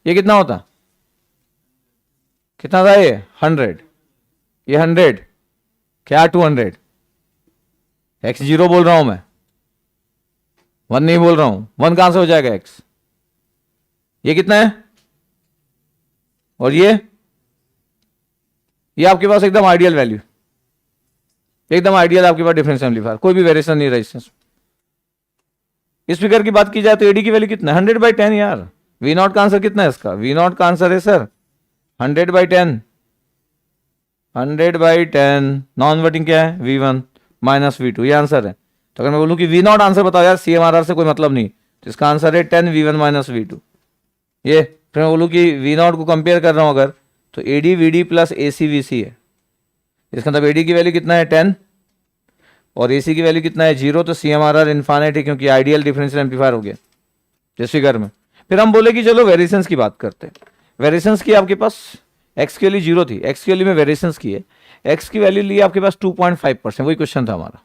ये कितना होता, कितना था ये 100, ये 100 क्या 200, एक्स जीरो बोल रहा हूं मैं, 1 नहीं बोल रहा हूं, 1 कहां से हो जाएगा एक्स, ये कितना है, और ये आपके पास एकदम आइडियल वैल्यू, एकदम आइडियल आपके पास डिफरेंस एम्पलीफायर, कोई भी वेरिएशन नहीं रेजिस्टेंस। इस फिगर की बात की जाए तो एडी की वैल्यू कितना है 100/10 यार। वी नॉट का आंसर कितना है इसका, वी नॉट का आंसर है सर 100/10, 100/10 नॉन वर्टिंग क्या है V1 माइनस V2, ये आंसर है। तो अगर मैं बोलूं कि वी नॉट आंसर बताओ यार, CMRR से कोई मतलब नहीं, तो इसका आंसर है 10 V1 माइनस V2। ये फिर मैं बोलूं कि वी नॉट को कंपेयर कर रहा हूं अगर, तो AD VD plus AC VC है। इसका मतलब AD की वैल्यू कितना है 10 और AC की वैल्यू कितना है 0, तो CMRR इन्फानेट है क्योंकि आइडियल डिफरेंशियल एम्पलीफायर हो गया इस फिगर में। फिर हम बोले कि चलो वेरिएशंस की बात करते हैं। वेरिएशंस की आपके पास एक्स की वैल्यू 0 थी, एक्स की वैल्यू में वेरिएशंस की है, एक्स की वैल्यू ली आपके पास 2.5%, वही क्वेश्चन था हमारा।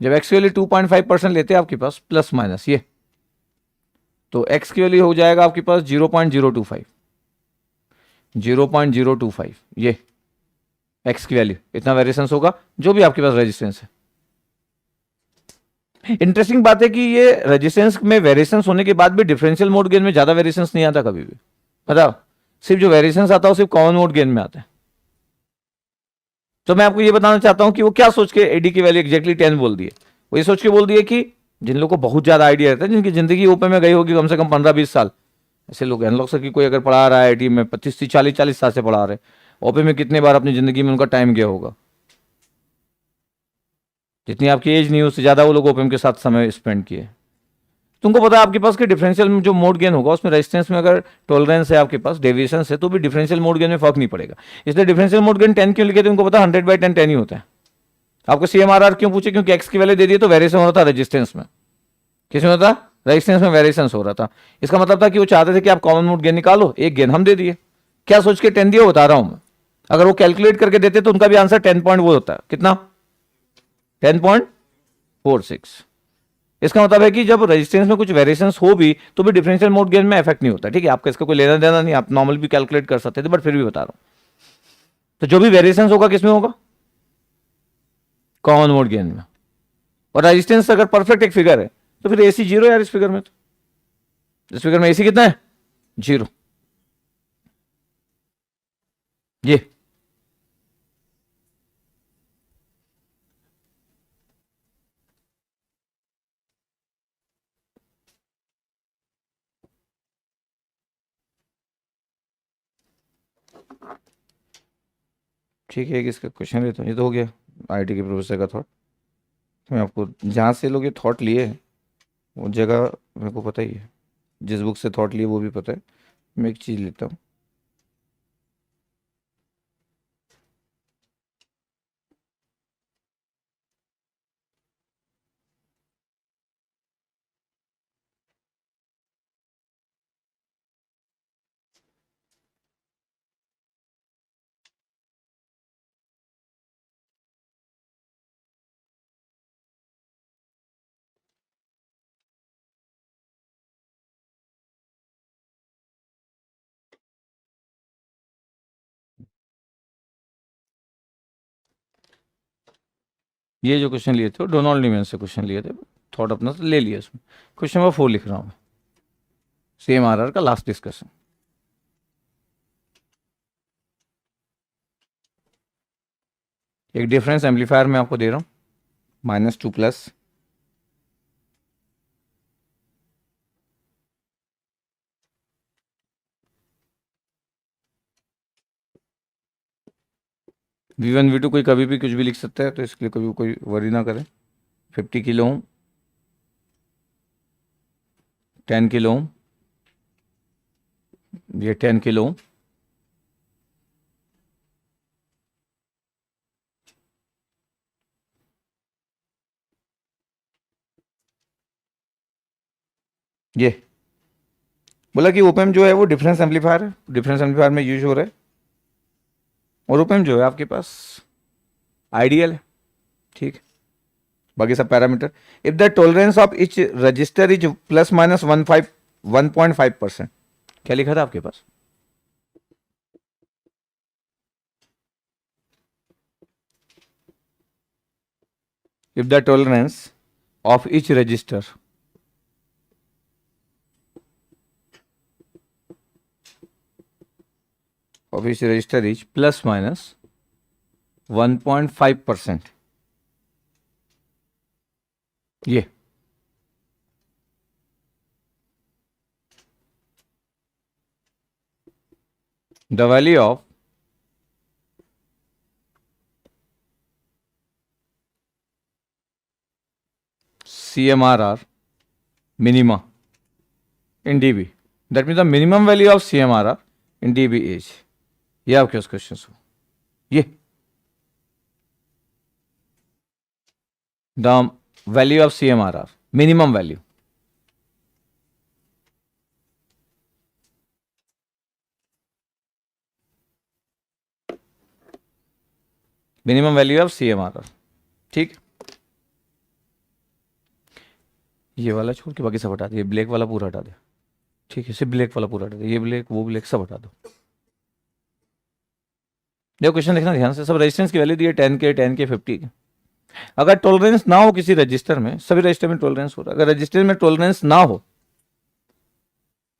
जब एक्स की वैल्यू 2.5% लेते हैं आपके पास प्लस माइनस ये, तो एक्स की वैल्यू हो जाएगा आपके पास 0.025, 0.025 ये एक्स की वैल्यू, इतना वेरिएशंस होगा जो भी आपके पास रेजिस्टेंस है। इंटरेस्टिंग बात है कि ये रेजिस्टेंस में वेरिएशंस होने के बाद भी डिफरेंशियल मोड गेन में ज्यादा वेरिएशंस नहीं आता कभी भी, बताओ, सिर्फ जो वेरिएशंस आता है वो सिर्फ कॉमन मोड गेन में आता है। तो मैं आपको ये बताना चाहता हूं कि वो क्या सोच के एडी की वैल्यू एक्जैक्टली 10 बोल दिए। वो ये सोच के बोल दिए कि जिन लोगों को बहुत ज्यादा आइडिया रहता है, जिनकी जिंदगी ओपन में गई होगी कम से कम 15-20 साल, ऐसे लोग एनलॉग सर की कोई अगर पढ़ा रहा है आईटी में 25-30-40-40 साल से पढ़ा रहे, ओपन में कितने बार अपनी जिंदगी में उनका टाइम गया होगा, जितनी आपकी एज नहीं उससे ज्यादा वो लोग ओपन के साथ समय स्पेंड किए। तुमको पता है आपके पास कि डिफरेंशियल में जो मोड गेन होगा उसमें रेजिस्टेंस में अगर टॉलरेंस है आपके पास, डेविएशन है, तो भी डिफरेंशियल मोड गेन में फर्क नहीं पड़ेगा। इसलिए डिफरेंशियल मोड गेन 10 क्यों लिखे थे, उनको पता 100/10 10 ही होता है। आपको CMRR क्यों पूछे, क्योंकि एक्स की वैल्यू दे दी तो वेरिएशन हो रहा था रेजिस्टेंस में, किसमें होता, रेजिस्टेंस में वेरिएशन हो रहा था। इसका मतलब था कि वो चाहते थे कि आप कॉमन मोड गेन निकालो, एक गेन हम दे दिए, क्या सोच के 10 दिया बता रहा हूं मैं। अगर वो कैलकुलेट करके देते तो उनका भी आंसर 10 पॉइंट वो होता है कितना, 10.46। इसका मतलब है कि जब रेजिस्टेंस में कुछ वेरिएशन हो भी तो भी डिफरेंशियल मोड गेन में इफेक्ट नहीं होता। ठीक है, आपका इसका कोई लेना देना नहीं, आप नॉर्मल भी कैलकुलेट कर सकते थे, बट फिर भी बता रहा हूं। तो जो भी वेरिएशन होगा किसमें होगा, कॉमन मोड गेन में। और रेजिस्टेंस अगर परफेक्ट एक फिगर है तो फिर AC 0 यार, इस फिगर में तो इस फिगर में AC कितना है 0, ये ठीक है। इसका क्वेश्चन लेता हूँ, ये तो हो गया आईटी के प्रोफेसर का थॉट। मैं आपको जहाँ से लोग ये थॉट लिए वो जगह मेरे को पता ही है, जिस बुक से थॉट लिए वो भी पता है। मैं एक चीज़ लेता हूँ, ये जो क्वेश्चन लिए थे वो डोनाल्ड न्यूमैन से क्वेश्चन लिए थे, थॉट अपना से ले लिया इसमें। क्वेश्चन नंबर 4 लिख रहा हूँ, CMRR का लास्ट डिस्कशन। एक डिफरेंस एम्पलीफायर मैं आपको दे रहा हूँ, -2 प्लस V1 V2 कोई कभी भी कुछ भी लिख सकता है, तो इसके लिए कभी कोई वरी ना करें। 50 किलो ओम, 10 किलो ओम, ये 10 किलो ओम, ये बोला कि ओपेम जो है वो डिफरेंस एम्पलीफायर है, डिफरेंस एम्पलीफायर में यूज हो रहा है, और ओपेम जो है आपके पास आइडियल है, ठीक है। बाकी सब parameter, if the tolerance of each resistor is +-1.5%, क्या लिखा था आपके पास? If the tolerance of each resistor is ±1.5%, ये the value of CMRR minima in dB, that means the minimum value of CMRR in dB is, ये आपके उस question को, ये the value of CMRR minimum value, minimum value of CMRR, ठीक। ये वाला छोड़ के बाकी सब हटा दे, ये ब्लैक वाला पूरा हटा दे, ठीक है, सिर्फ ब्लैक वाला पूरा हटा दे, ये ब्लैक वो ब्लैक सब हटा दो। देखो क्वेश्चन देखना ध्यान से, सब रेजिस्टेंस की वैल्यू दी है 10K 10K 50K। अगर टॉलरेंस ना हो किसी रजिस्टर में, सभी रजिस्टर में टॉलरेंस हो रहा है, अगर रजिस्टर में टॉलरेंस ना हो,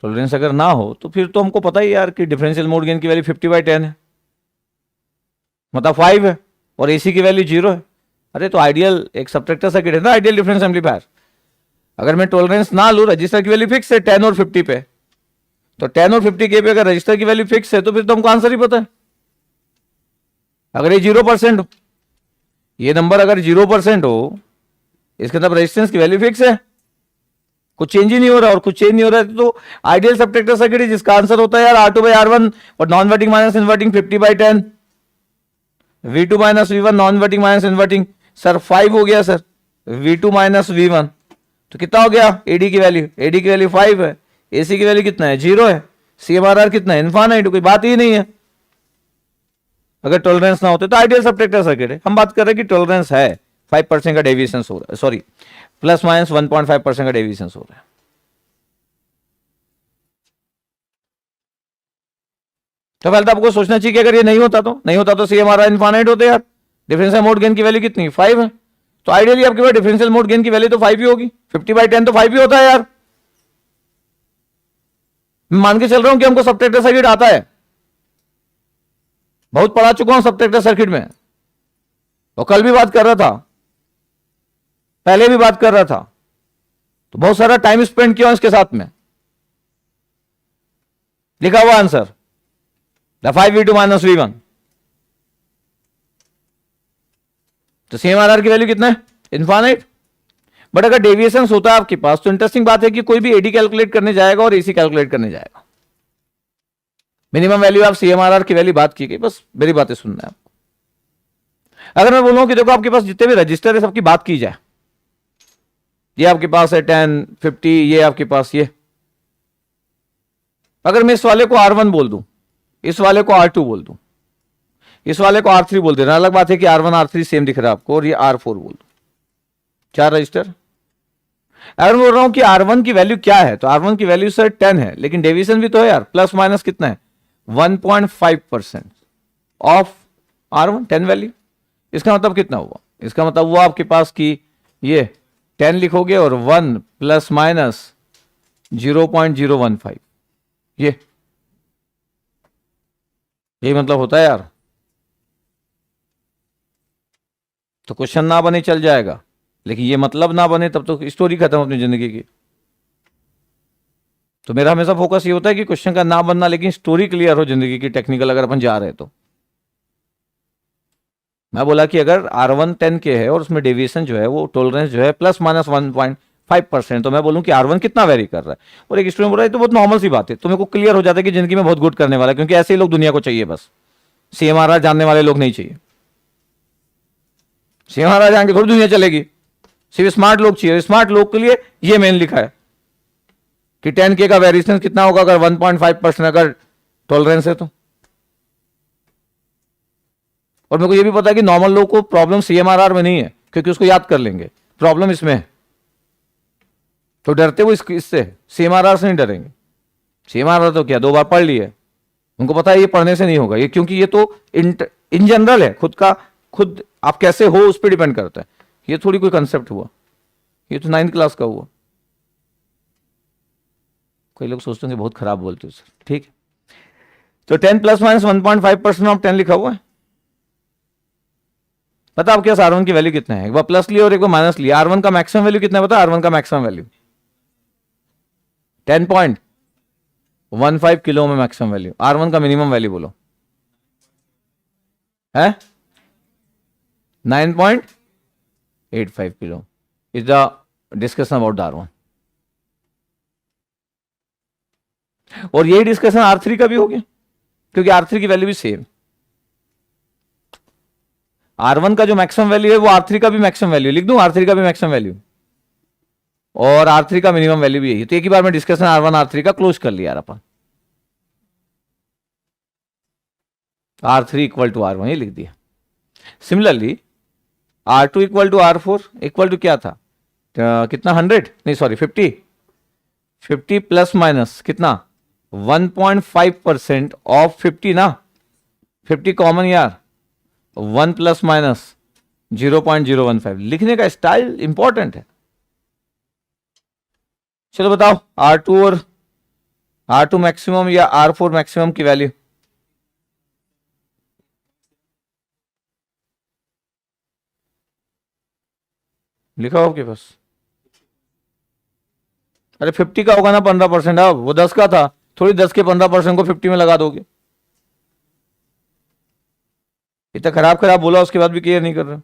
टॉलरेंस अगर ना हो तो फिर तो हमको पता ही यार कि डिफरेंशियल मोड गेन की वैल्यू 50/10 है, मतलब 5 है, और AC की वैल्यू 0 है। अरे तो आइडियल एक सबट्रैक्टर सर्किट है ना, आइडियल डिफरेंस एम्पलीफायर। अगर मैं टॉलरेंस ना लूँ, रजिस्टर की वैल्यू फिक्स है 10 और 50 पे, तो 10 और 50K पे अगर रजिस्टर की वैल्यू फिक्स है तो फिर तो हमको आंसर ही पता है। अगर ये 0% हो, ये नंबर अगर 0% हो, इसके मतलब रेजिस्टेंस की वैल्यू फिक्स है, कुछ चेंज ही नहीं हो रहा, और कुछ चेंज नहीं हो रहा है तो आइडियल सबट्रैक्टर सर्किट है, जिसका आंसर होता है यार R2/R1 और non inverting minus inverting 50/10, V2 minus V1 non inverting minus inverting. Sir 5 हो गया सर, V2 माइनस V1 तो कितना हो गया? AD की वैल्यू 5 है, AC की वैल्यू कितना है? 0 है, CMRR कितना है? इनफाइनाइट, कोई बात ही नहीं है। अगर टॉलरेंस ना होते तो आइडियल सबट्रैक्टर सर्किट है। हम बात कर रहे हैं कि टॉलरेंस है, 5% का डेविएशन हो रहा है, सॉरी +-1.5% का डेविएशन हो रहा है। तो पहले तो आपको सोचना चाहिए कि अगर ये नहीं होता तो CMRR इनफाइनाइट होते यार। डिफरेंशियल मोड गेन की वैल्यू कितनी? 5 है, तो आइडियली आपके पास डिफरेंशियल मोड गेन की वैल्यू तो 5 ही होगी। 50/10 तो 5 ही होता है यार। मैं मान के चल रहा हूं कि हमको सबट्रैक्टर सर्किट आता है, बहुत पढ़ा चुका हूं सबट्रैक्टर सर्किट में, और कल भी बात कर रहा था, पहले भी बात कर रहा था, तो बहुत सारा टाइम स्पेंड किया इसके साथ में। लिखा हुआ answer the 5V2 minus V1, तो CMRR की वैल्यू कितना है? इनफाइनाइट। बट अगर डेविएशन होता है आपके पास तो इंटरेस्टिंग बात है कि कोई भी AD कैलकुलेट करने जाएगा और AC कैलकुलेट करने जाएगा। मिनिमम वैल्यू ऑफ CMRR की वैल्यू बात की गई, बस मेरी बातें सुनना है आपको। अगर मैं बोलूं कि देखो आपके पास जितने भी रजिस्टर है सबकी बात की जाए, ये आपके पास है 10 50, ये आपके पास ये, अगर मैं इस वाले को R1 बोल दूं, इस वाले को R2 बोल दूं, इस वाले को R3 बोल देना, अलग बात है कि R1 R3 सेम दिख रहा है आपको, और ये R4 बोल दूं, 4 रजिस्टर। अगर मैं बोल रहा हूं कि R1 की वैल्यू क्या है, तो R1 की वैल्यू सर 10 है, लेकिन डेविएशन भी तो है यार, प्लस माइनस कितना है? 1.5% ऑफ R1 10 वैल्यू। इसका मतलब कितना हुआ? इसका मतलब हुआ आपके पास कि ये 10 लिखोगे और 1 प्लस माइनस 0.015, ये यही मतलब होता है यार। तो क्वेश्चन ना बने चल जाएगा, लेकिन ये मतलब ना बने तब तो स्टोरी खत्म अपनी जिंदगी की। तो मेरा हमेशा फोकस ये होता है कि क्वेश्चन का ना बनना, लेकिन स्टोरी क्लियर हो जिंदगी की, टेक्निकल अगर अपन जा रहे हैं तो। मैं बोला कि अगर R1 10 के है और उसमें डेविएशन जो है वो टॉलरेंस जो है प्लस माइनस 1.5%, तो मैं बोलूं कि R1 कितना वेरी कर रहा है। और एक स्टूडेंट बोल रहा है तो बहुत नॉर्मल सी बात है, तो मेरे को क्लियर हो जाता है कि जिंदगी में बहुत गुड करने वाला है, क्योंकि ऐसे ही लोग दुनिया को चाहिए, बस CMRR जानने वाले लोग नहीं चाहिए। CMRR जान के थोड़ी दुनिया चलेगी, सिर्फ स्मार्ट लोग चाहिए। स्मार्ट लोग के लिए ये मेन लिखा है कि 10K का वेरिएशन कितना होगा अगर 1.5% अगर टॉलरेंस है तो। और मेरे को ये भी पता है कि नॉर्मल लोग को प्रॉब्लम CMRR में नहीं है, क्योंकि उसको याद कर लेंगे, प्रॉब्लम इसमें है। तो डरते वो इससे, CMRR से नहीं डरेंगे। CMRR तो क्या 2 बार पढ़ लिए, उनको पता है ये पढ़ने से नहीं होगा, ये क्योंकि ये तो इन जनरल है, खुद आप कैसे हो उस पर डिपेंड करता है। ये थोड़ी कोई कंसेप्ट हुआ, ये तो 9th क्लास का हुआ। कोई लोग सोचते हैं बहुत खराब बोलते हो सर, ठीक है। तो 10 प्लस माइनस 1.5% ऑफ 10 लिखा हुआ है। पता आपके पास R1 की वैल्यू कितना है, एक बार प्लस लिया और एक बार माइनस लिया। R1 का मैक्सिमम वैल्यू कितना है पता? R1 का मैक्सिमम वैल्यू 10.15 किलो में मैक्सिमम वैल्यू। R1 का मिनिमम वैल्यू बोलो है 9.85 kilo. Is the discussion about R1। और यही डिस्कशन R3 का भी हो गया, क्योंकि R3 की वैल्यू भी सेम। R1 का जो मैक्सिमम वैल्यू है वो R3 का भी मैक्सिमम वैल्यू लिख दूं, R3 का भी मैक्सिमम वैल्यू और R3 का मिनिमम वैल्यू भी यही। तो एक ही बार में डिस्कशन R1 R3 का क्लोज कर लिया यार अपन। R3 इक्वल टू R1 ये लिख दिया। Similarly R2 equal to R4 equal to क्या था, कितना 100 नहीं सॉरी 50 प्लस माइनस कितना 1.5% ऑफ 50 ना, 50 कॉमन यार, 1 प्लस माइनस 0.015। लिखने का स्टाइल इंपॉर्टेंट है। चलो बताओ R2 और R2 मैक्सिमम या R4 मैक्सिमम की वैल्यू। लिखा हो आपके पास? अरे 50 का होगा ना 15%, अब वो 10 का था, थोड़ी 10 के 15% को 50 में लगा दोगे। इतना खराब खराब बोला उसके बाद भी क्लियर नहीं कर रहे।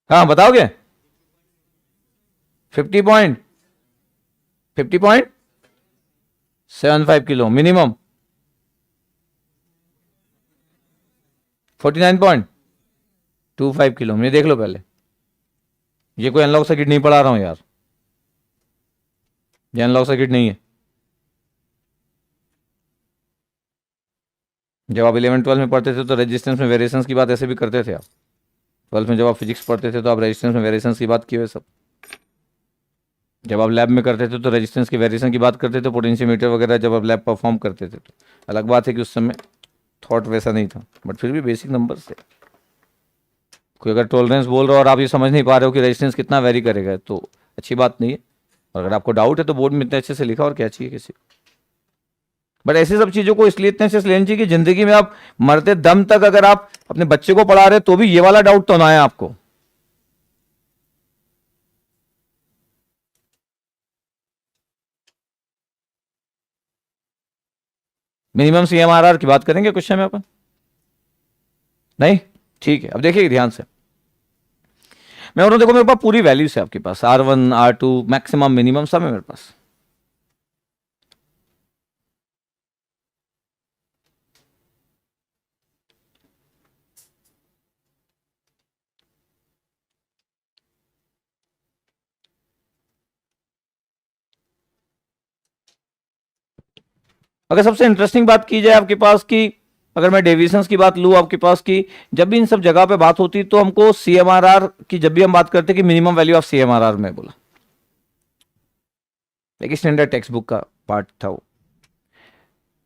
हाँ बताओगे 50.75 किलो मिनिमम, 49.25 किलो। मुझे देख लो पहले, ये कोई अनलॉक सर्किट नहीं पढ़ा रहा हूं यार, ये अनलॉक सर्किट नहीं है। जब आप 11 12 में पढ़ते थे तो रेजिस्टेंस में वेरिएशंस की बात ऐसे भी करते थे आप। 12 में जब आप फिजिक्स पढ़ते थे तो आप रेजिस्टेंस में वेरिएशंस की बात किए सब। जब आप लैब में करते थे तो रेजिस्टेंस की वेरिएशन की बात करते थे, पोटेंशियोमीटर वगैरह जब आप लैब परफॉर्म करते थे तो। अलग बात है कि उस समय थॉट वैसा नहीं था, बट फिर भी बेसिक नंबर्स थे। कोई अगर टॉलरेंस बोल रहा हो और आप ये समझ नहीं पा रहे हो कि रेजिस्टेंस कितना वेरी करेगा तो अच्छी बात नहीं है। और अगर आपको डाउट है तो बोर्ड में इतने अच्छे से लिखा और क्या चाहिए किसी। बट ऐसी सब चीजों को इसलिए इतने अच्छे से लेनी चाहिए कि जिंदगी में आप मरते दम तक अगर आप अपने बच्चे को पढ़ा रहे तो भी ये वाला डाउट तो ना आए आपको। मिनिमम CMRR की बात करेंगे क्वेश्चन में अपन? नहीं, ठीक है। अब देखिए ध्यान से, मैं देखो मेरे पास पूरी वैल्यूज है आपके पास, R1 R2 मैक्सिमम मिनिमम सब है मेरे पास। अगर सबसे इंटरेस्टिंग बात की जाए आपके पास कि अगर मैं डेविएशंस की बात लूँ आपके पास की, जब भी इन सब जगह पे बात होती तो हमको CMRR की जब भी हम बात करते कि मिनिमम वैल्यू ऑफ CMRR में बोला, एक स्टैंडर्ड टेक्स्ट बुक का पार्ट था वो।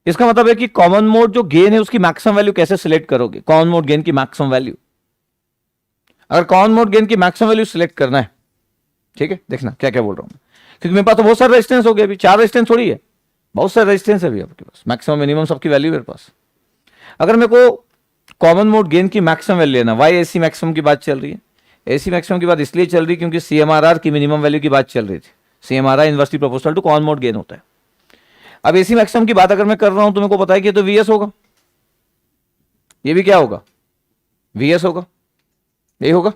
इसका मतलब है कि कॉमन मोड जो गेन है उसकी मैक्सिमम वैल्यू कैसे सिलेक्ट करोगे, कॉमन मोड गेन की मैक्सिमम वैल्यू। अगर कॉमन मोड गेन की मैक्सिमम वैल्यू सिलेक्ट करना है, ठीक है, देखना क्या क्या बोल रहा हूं मैं, क्योंकि मेरे पास तो बहुत सारे रेजिस्टेंस हो गए, अभी 4 रेजिस्टेंस थोड़ी है, बहुत सारे रेजिस्टेंस है अभी आपके पास, मैक्सिमम मिनिमम सबकी वैल्यू मेरे पास। अगर मेरे को कॉमन मोड गेन की मैक्सिमम वैल्यू लेना, वाई एसी मैक्सिमम की बात चल रही है, एसी मैक्सिमम की बात इसलिए चल रही है क्योंकि सीएमआरआर की मिनिमम वैल्यू की बात चल रही थी, CMRR inversely proportional to common mode gain होता है। अब एसी मैक्सिमम की बात अगर मैं कर रहा हूं तो मेरे को पता है कि तो वीएस होगा, ये भी क्या होगा, वीएस होगा, यही होगा।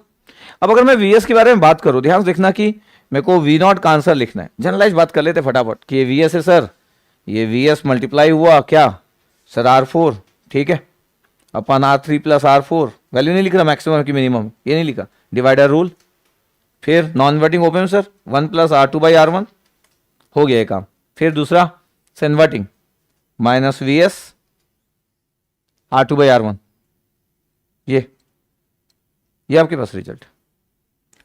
अब अगर मैं वीएस के बारे में बात करूं, ध्यान से देखना कि मेरे को वी नॉट का आंसर लिखना है, जनरलाइज बात कर लेते फटाफट कि ये वीएस है सर, ये वीएस मल्टीप्लाई हुआ क्या सर R4, ठीक है, अपन R3 प्लस R4, वैल्यू नहीं लिख रहा मैक्सिमम की मिनिमम, ये नहीं लिखा, डिवाइडर रूल, फिर non inverting open sir 1 plus R2/R1, हो गया ये काम। फिर दूसरा इन्वर्टिंग माइनस VS R2/R1, ये आपके पास रिजल्ट,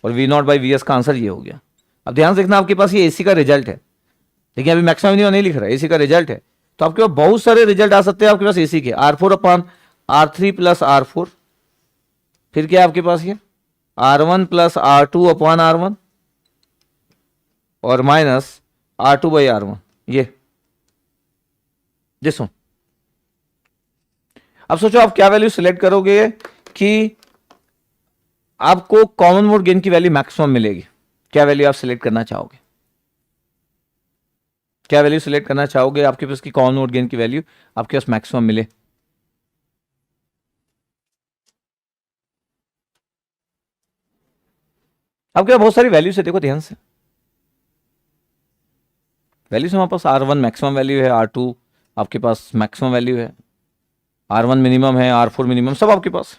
और V0/VS का आंसर ये हो गया। अब ध्यान से देखना, आपके पास ये एसी का रिजल्ट है, देखिए अभी मैक्सिमम नहीं लिख रहा है, एसी का रिजल्ट है, तो आपके पास बहुत सारे रिजल्ट आ सकते हैं आपके पास एसी के, R4/R3 प्लस R4, फिर क्या है आपके पास ये R1 प्लस R2/R1 और माइनस R2/R1, ये जिसो। अब सोचो आप क्या वैल्यू सिलेक्ट करोगे कि आपको कॉमन मोड गेन की वैल्यू मैक्सिमम मिलेगी, क्या वैल्यू आप सिलेक्ट करना चाहोगे, क्या वैल्यू सिलेक्ट करना चाहोगे आपके पास की कॉमन मोड गेन की वैल्यू आपके पास मैक्सिमम मिले। आपके पास बहुत सारी वैल्यूज है, देखो ध्यान से, वैल्यूज हमारे पास R1 मैक्सिमम वैल्यू है, R2 आपके पास मैक्सिमम वैल्यू है, R1 मिनिमम है, R4 मिनिमम, सब आपके पास।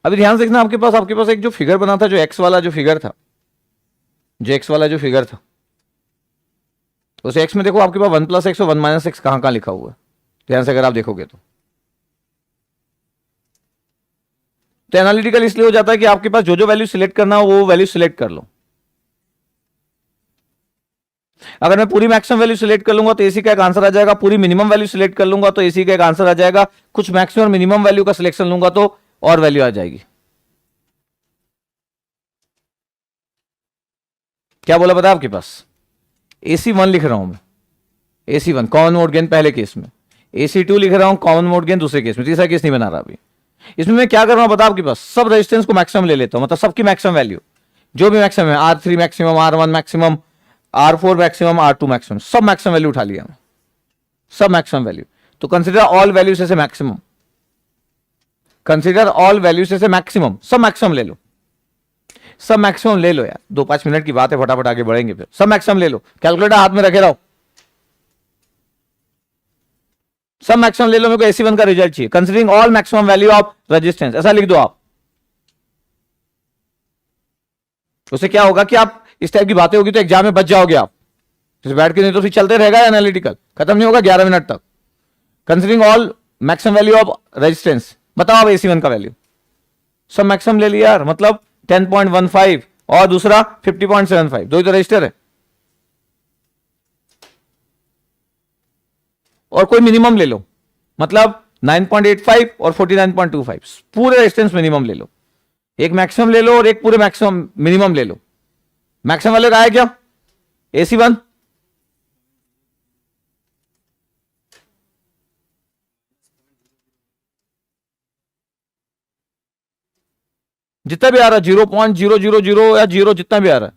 अभी ध्यान से देखना, आपके पास एक जो फिगर बना था, जो एक्स वाला जो फिगर था, जो एक्स वाला जो फिगर था, उस एक्स में देखो आपके पास 1 प्लस एक्स और 1 माइनस एक्स कहां कहां लिखा हुआ है, ध्यान से अगर आप देखोगे तो एनालिटिकल इसलिए हो जाता है कि आपके पास जो जो वैल्यू सिलेक्ट करना हो वो वैल्यू सिलेक्ट कर लो। अगर मैं पूरी मैक्सिमम वैल्यू सिलेक्ट कर लूंगा तो एसी का एक आंसर आ जाएगा, पूरी मिनिमम वैल्यू सिलेक्ट कर लूंगा तो एसी का एक आंसर आ जाएगा, कुछ मैक्सिमम और मिनिमम वैल्यू का सिलेक्शन लूंगा तो और वैल्यू आ जाएगी। क्या बोला पता आपके पास, AC1 लिख रहा हूं मैं, AC1 कॉमन मोड गेन पहले केस में, AC2 लिख रहा हूं कॉमन मोड गेन दूसरे केस में, तीसरा केस नहीं बना रहा अभी। इसमें मैं क्या कर रहा हूं बता, आपके पास सब रेजिस्टेंस को मैक्सिमम ले लेता हूं, मतलब सबकी मैक्सिमम वैल्यू जो भी मैक्सिमम है, R3 maximum, R1 maximum, R4 maximum, R2 maximum, सब मैक्सिमम वैल्यू उठा लिया, सब मैक्सिमम वैल्यू। तो कंसिडर ऑल वैल्यूज से मैक्सिमम, कंसिडर ऑल वैल्यूज से मैक्सिमम, सब मैक्सिमम ले लो, सब मैक्सिमम ले लो यार, 2-5 मिनट की बात है, फटाफट आगे बढ़ेंगे, फिर सब मैक्सिमम ले लो, कैलकुलेटर हाथ में रखे रहो, सब मैक्सिमम ले लो, मेरे को AC1 का रिजल्ट चाहिए, considering all maximum value of resistance, ऐसा लिख दो आप। उससे क्या होगा कि आप इस टाइप की बातें होगी तो एग्जाम में बच जाओगे आप, बैठ के, नहीं तो फिर चलते रहेगा एनालिटिकल, खत्म नहीं होगा 11 मिनट तक। Considering all maximum value of resistance, बताओ आप AC1 का वैल्यू, सब मैक्सिमम ले लिया यार, मतलब 10.15 और दूसरा 50.75, दो ही तो रजिस्टर है, और कोई मिनिमम ले लो, मतलब 9.85 और 49.25, पूरे रेजिस्टेंस मिनिमम ले लो, एक मैक्सिमम ले लो और एक पूरे मैक्सिमम मिनिमम ले लो। मैक्सिमम वाले का है क्या, AC1, जितना भी आ रहा है 0.000 या 0 जितना भी आ रहा है,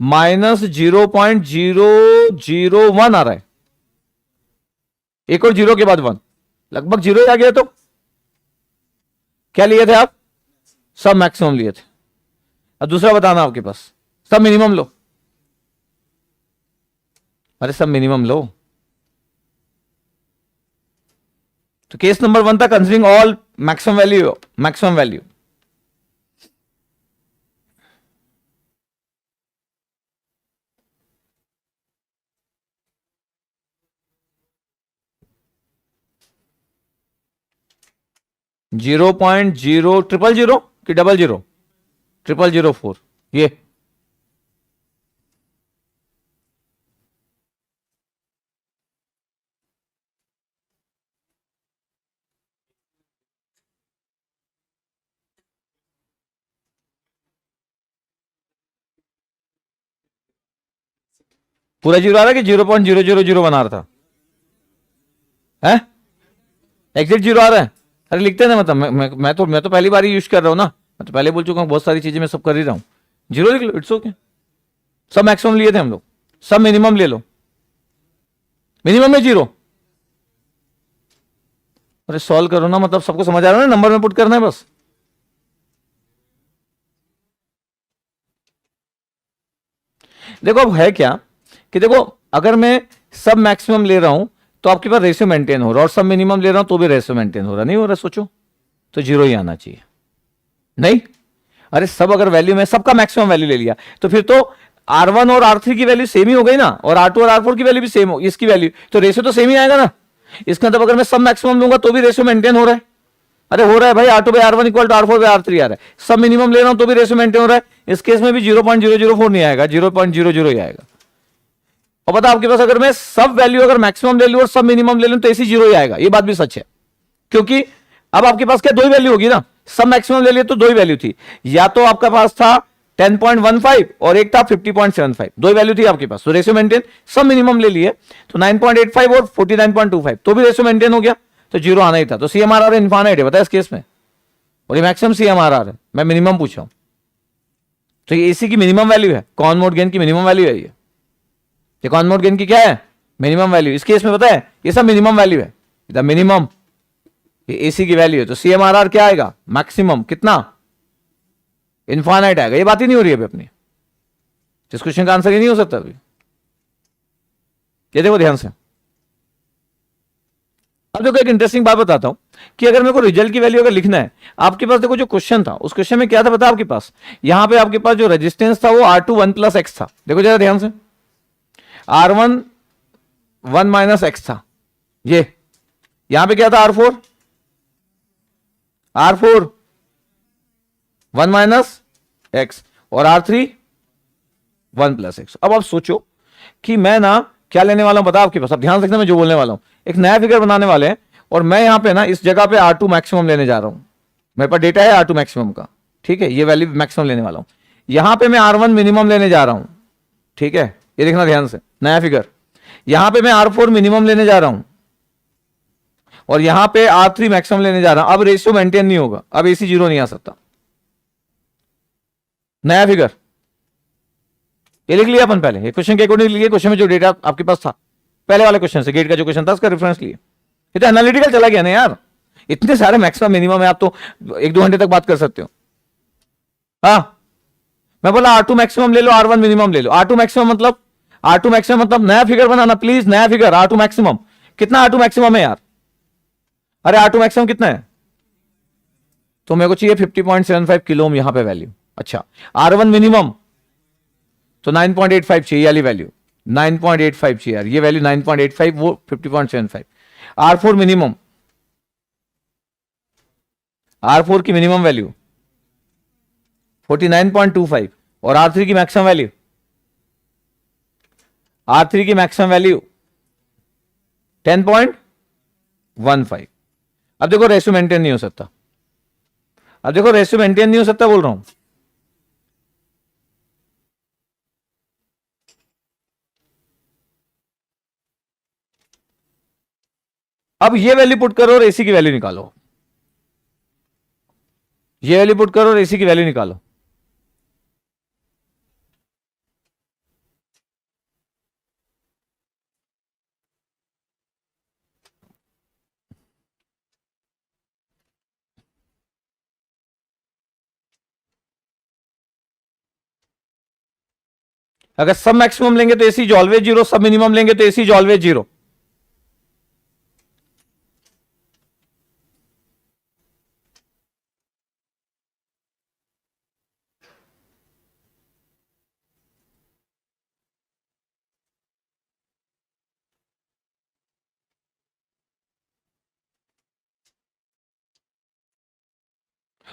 -0.001 आ रहा है, एक और 0 के बाद 1, लगभग 0 आ गया। तो क्या लिए थे आप, सब मैक्सिमम लिए थे। अब दूसरा बताना आपके पास, सब मिनिमम लो, अरे सब मिनिमम लो। तो केस नंबर 1 था considering all maximum value, maximum value, zero point zero triple zero कि डबल जीरो, 0004, ये पूरा जीरो आ रहा है कि 0.000 बना रहा था है? एग्जैक्ट जीरो आ रहा है? अरे लिखते हैं ना, मतलब मैं तो पहली बार ही यूज कर रहा हूं ना, मैं तो पहले बोल चुका हूं, बहुत सारी चीजें मैं सब कर ही रहा हूं। जीरो लिख लो, इट्स ओके। सब मैक्सिमम लिए थे हम लोग, सब मिनिमम ले लो, मिनिमम में जीरो। अरे सॉल्व करो ना, मतलब सबको समझ आ रहा है ना, नंबर में पुट करना है बस। देखो अब है क्या कि देखो, अगर मैं सब मैक्सिमम ले रहा हूं तो आपके पास रेशियो मेंटेन हो रहा है, और सब मिनिमम ले रहा हूं तो भी रेशियो मेंटेन हो रहा, नहीं हो रहा? सोचो, तो जीरो ही आना चाहिए। नहीं, अरे सब अगर वैल्यू में सबका मैक्सिमम वैल्यू ले लिया तो फिर तो R1 और R3 की वैल्यू सेम ही हो गई ना, और R2 और R4 की वैल्यू भी सेम हो, इसकी वैल्यू तो रेशियो तो सेम ही आएगा ना। इसका मतलब अगर मैं सब मैक्सिमम लूंगा तो भी रेशियो मेंटेन हो रहा है। अरे हो रहा है भाई, R2/R1 इक्वल टू R4/R3 आ रहा है, सब मिनिमम ले रहा हूं तो भी रेशियो मेंटेन हो रहा है। इस केस में भी 0.004 नहीं आएगा, 0.00 ही आएगा। और बता, आपके पास अगर मैं सब वैल्यू अगर मैक्सिमम ले लूं और सब मिनिमम ले लूं तो ऐसी जीरो ही आएगा। ये बात भी सच है, क्योंकि अब आपके पास क्या दो ही वैल्यू होगी ना, सब मैक्सिमम ले लिए तो दो ही वैल्यू थी, या तो आपका पास था 10.15 और एक था 50.75, दो ही वैल्यू थी आपके पास, तो रेशियो मेंटेन। सब मिनिमम ले लिए तो 9.85 और 49.25, तो भी रेशियो मेंटेन हो गया, तो जीरो आना ही था। तो CMRR इनफाइनाइट है, बता इस केस में, और ये मैक्सिमम CMRR है, मैं मिनिमम पूछा हूं, तो ये AC की मिनिमम वैल्यू है, कॉन मोड गेन की मिनिमम वैल्यू है ये कॉन मोड गेन की क्या है? Minimum value. इस केस में पता है ये सब मिनिमम वैल्यू है, द मिनिमम, ये AC की वैल्यू है, तो CMRR क्या आएगा? मैक्सिमम। कितना? इनफाइनाइट आएगा। ये बात ही नहीं हो रही है अभी अपनी, इस क्वेश्चन का आंसर ही नहीं हो सकता अभी। ये देखो ध्यान से, अब देखो एक इंटरेस्टिंग बात बताता हूं कि अगर मेरे को रिजल्ट की वैल्यू अगर लिखना है, आपके पास देखो जो क्वेश्चन था, उस क्वेश्चन में क्या था पता है आपके पास? यहां पे आपके पास जो रेजिस्टेंस था वो R2 1 + X था। देखो जरा ध्यान से, R1 1 - X था, ये यहां पे क्या था? R4 1 - X और R3 1 + X। अब आप सोचो कि मैं ना क्या लेने वाला हूं बता आपके पास, अब ध्यान रखना मैं जो बोलने वाला हूं, एक नया फिगर बनाने वाले हैं, और मैं यहां पे ना इस जगह पे R2 मैक्सिमम लेने जा रहा हूं। मेरे पास डेटा है R2 मैक्सिमम का, ठीक है, ये वैल्यू मैक्सिमम लेने वाला हूं। यहां पे मैं R1 मिनिमम लेने जा रहा हूं, ठीक है, ये देखना ध्यान से, नया फिगर। यहां पे मैं R4 मिनिमम लेने जा रहा हूं, और यहां पे R3 मैक्सिमम लेने जा रहा हूं। अब रेशियो मेंटेन नहीं होगा, अब AC जीरो नहीं आ सकता। नया फिगर ये लिख लिया अपन पहले, ये क्वेश्चन के अकॉर्डिंग लिए, क्वेश्चन में जो डेटा आपके पास था पहले वाले क्वेश्चन से, गेट का जो क्वेश्चन था उसका रेफरेंस लिए। ये तो एनालिटिकल चला गया ना यार, इतने सारे मैक्सिमम मिनिमम है, आप तो 1-2 घंटे तक बात कर सकते हो। हाँ, मैं बोला R2 मैक्सिमम ले लो, R1 मिनिमम ले लो। R2 मैक्सिमम मतलब नया फिगर बनाना प्लीज, नया फिगर। R2 मैक्सिमम कितना? R2 मैक्सिमम है यार, अरे R2 मैक्सिमम कितना है? तो मेरे को चाहिए 50.75 किलो ओम यहां पे वैल्यू। अच्छा, R1 मिनिमम तो 9.85 चाहिए, वाली वैल्यू 9.85 चाहिए यार, ये वैल्यू 9.85, वो 50.75। R4 मिनिमम, R4 की मिनिमम वैल्यू 49.25, और R3 की मैक्सिमम वैल्यू, R3 की मैक्सिमम वैल्यू 10.15। अब देखो रेशियो मेंटेन नहीं हो सकता, अब देखो रेशियो मेंटेन नहीं हो सकता बोल रहा हूं। अब ये वैल्यू पुट करो और AC की वैल्यू निकालो, ये वैल्यू पुट करो और AC की वैल्यू निकालो। अगर सब मैक्सिमम लेंगे तो AC इज ऑलवेज जीरो, सब मिनिमम लेंगे तो AC इज ऑलवेज जीरो।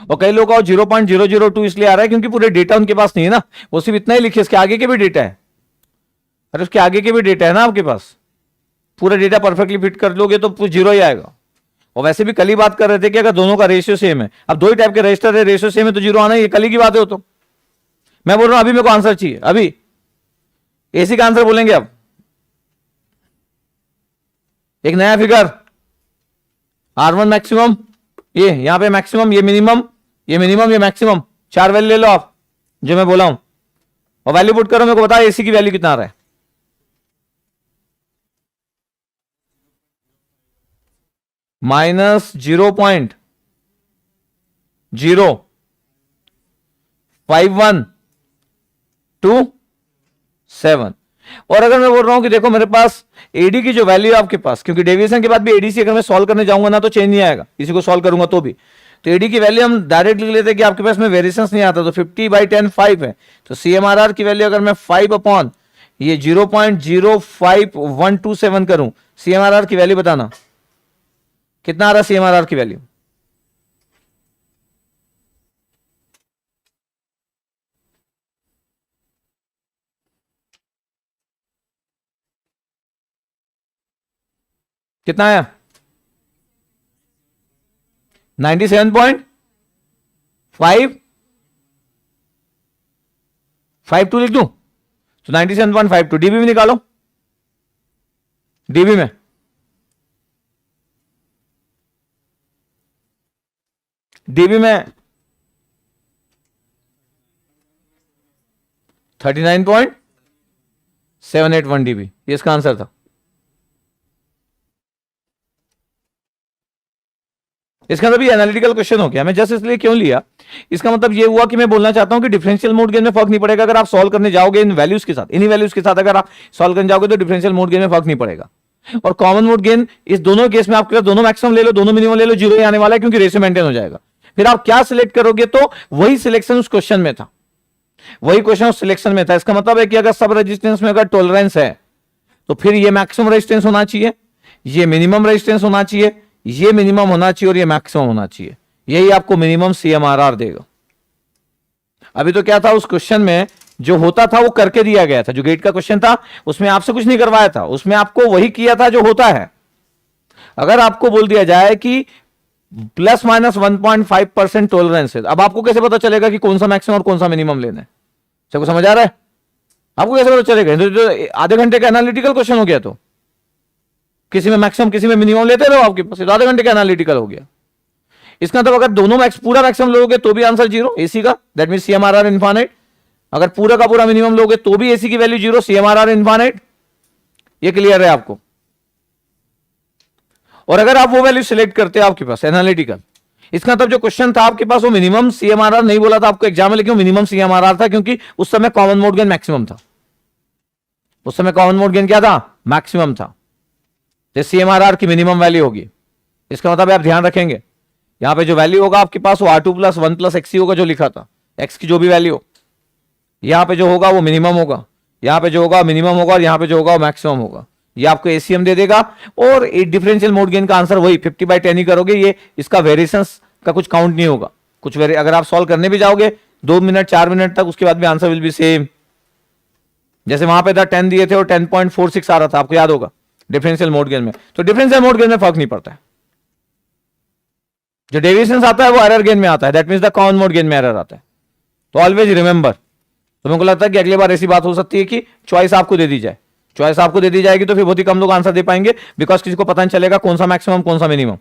और कई लोग 0.002 इसलिए आ रहा है क्योंकि पूरे डेटा उनके पास नहीं है ना, वो सिर्फ इतना ही लिखे, इसके आगे के भी डेटा है, अरे उसके आगे के भी डेटा है ना आपके पास, पूरा डेटा परफेक्टली फिट कर लोगे तो जीरो ही आएगा। और वैसे भी कल ही बात कर रहे थे कि अगर दोनों का रेशियो सेम है, अब दो ही टाइप के रजिस्टर है, रेशियो सेम है तो जीरो आना ही है, कल ही की बात है वो तो। मैं बोल रहा हूं अभी मेरे को आंसर चाहिए, अभी AC का आंसर बोलेंगे अब। एक नया फिगर, R1 मैक्सिमम, ये यहां पे मैक्सिमम, ये मिनिमम, ये मिनिमम, ये मैक्सिमम, 4 वैल्यू ले लो आप जो मैं बोला हूं और वैल्यू पुट करो, मेरे को बताओ एसी की वैल्यू कितना आ रहा है। -0.05127। और अगर मैं बोल रहा हूं कि देखो मेरे पास एडी की जो वैल्यू है आपके पास, क्योंकि डेविएशन के बाद भी एडीसी अगर मैं सॉल्व करने जाऊंगा ना तो चेंज नहीं आएगा, इसी को सॉल्व करूंगा तो भी। तो एडी की वैल्यू हम डायरेक्ट लिख लेते हैं कि आपके पास में वेरिएशंस नहीं आता, तो 50/10 5 है, तो सीएमआरआर की वैल्यू अगर मैं 5 अपॉन ये 0.05127 करूं, सीएमआरआर की वैल्यू बताना कितना आ रहा है सीएमआरआर की वैल्यू। कितना आया? 97.552 लिख दूं तो 97.52 डीबी में निकालो, डीबी में डीबी में 39.781 डीबी, ये इसका आंसर था। इसका मतलब ये एनालिटिकल क्वेश्चन हो गया, मैं जस्ट इसलिए क्यों लिया, इसका मतलब ये हुआ कि मैं बोलना चाहता हूं कि डिफरेंशियल मोड गेन में फर्क नहीं पड़ेगा, अगर आप सॉल्व करने जाओगे इन वैल्यूज के साथ, इन्हीं वैल्यूज के साथ अगर आप सॉल्व करने जाओगे तो डिफरेंशियल मोड गेन में फर्क नहीं पड़ेगा। और कॉमन मोड गेन इस दोनों केस में आपके पास दोनों मैक्सिमम ले लो, दोनों मिनिमम ले लो, जीरो ही आने वाला है क्योंकि रेशियो मेंटेन हो जाएगा। फिर आप क्या सिलेक्ट करोगे, तो वही सिलेक्शन उस क्वेश्चन में था, वही क्वेश्चन उस सिलेक्शन में था। इसका मतलब है कि अगर सब रेजिस्टेंस में अगर टॉलरेंस है तो फिर ये मैक्सिमम रेजिस्टेंस होना चाहिए, ये मिनिमम रेजिस्टेंस होना चाहिए, ये मिनिमम होना चाहिए और ये मैक्सिमम होना चाहिए, यही आपको मिनिमम सीएमआरआर देगा। अभी तो क्या था उस क्वेश्चन में, जो होता था वो करके दिया गया था, जो गेट का क्वेश्चन था उसमें आपसे कुछ नहीं करवाया था, उसमें आपको वही किया था जो होता है। अगर आपको बोल दिया जाए कि ±1.5% टॉलरेंस है, अब आपको कैसे पता चलेगा कि कौन सा मैक्सिमम और कौन सा मिनिमम लेना है? सबको समझ आ रहा है? आपको कैसे पता चलेगा? तो आधे घंटे का एनालिटिकल क्वेश्चन हो गया, तो किसी में मैक्सिमम किसी में मिनिमम लेते रहो, आपके पास आधे घंटे का एनालिटिकल हो गया। इसका मतलब अगर दोनों पूरा मैक्सिमम लोगे तो भी आंसर जीरो एसी का, दैट मीन सीएमआरआर इनफाइनाइट। अगर पूरा का पूरा मिनिमम लोगे तो भी एसी की वैल्यू जीरो, सीएमआरआर इनफाइनाइट। ये क्लियर है आपको? और अगर आप वो वैल्यू सिलेक्ट करते हैं आपके पास एनालिटिकल, इसका मतलब जो क्वेश्चन था आपके पास वो मिनिमम सीएमआरआर नहीं बोला था आपको एग्जाम में, लेकिन मिनिमम सीएमआरआर था क्योंकि उस समय कॉमन मोड गेन मैक्सिमम था, उस समय कॉमन मोड गेन क्या था? मैक्सिमम था। तो सीएमआरआर की मिनिमम वैल्यू होगी। इसका मतलब आप ध्यान रखेंगे यहां पे जो वैल्यू होगा आपके पास वो R2 + 1 + XC होगा, जो लिखा था एक्स की जो भी वैल्यू, यहां पे जो होगा वो मिनिमम होगा, यहां पे जो होगा मिनिमम होगा और यहां पे जो होगा वो मैक्सिमम होगा। ये आपको एसीएम दे देगा और डिफरेंशियल मोड गेन का आंसर वही 50/10 ही करोगे, ये इसका वेरिएशंस का कुछ काउंट नहीं होगा। कुछ अगर आप सॉल्व करने भी जाओगे 2 मिनट 4 मिनट तक, उसके बाद भी आंसर विल बी सेम। जैसे वहां पे था 10 दिए थे और 10.46 आ रहा था, आपको याद होगा डिफरेंशियल मोड गेन में। तो डिफरेंशियल मोड गेन में फर्क नहीं पड़ता है, जो डेविएशन आता है वो एरर गेन में आता है, that means the common mode gain में एरर आता है। तो ऑलवेज रिमेंबर। तो मेरे को लगता है कि अगली बार ऐसी बात हो सकती है कि चॉइस आपको दे दी जाए, चॉइस आपको दे दी जाएगी तो फिर बहुत ही कम लोग आंसर दे पाएंगे, बिकॉज किसी को पता नहीं चलेगा कौन सा मैक्सिमम कौन सा मिनिमम।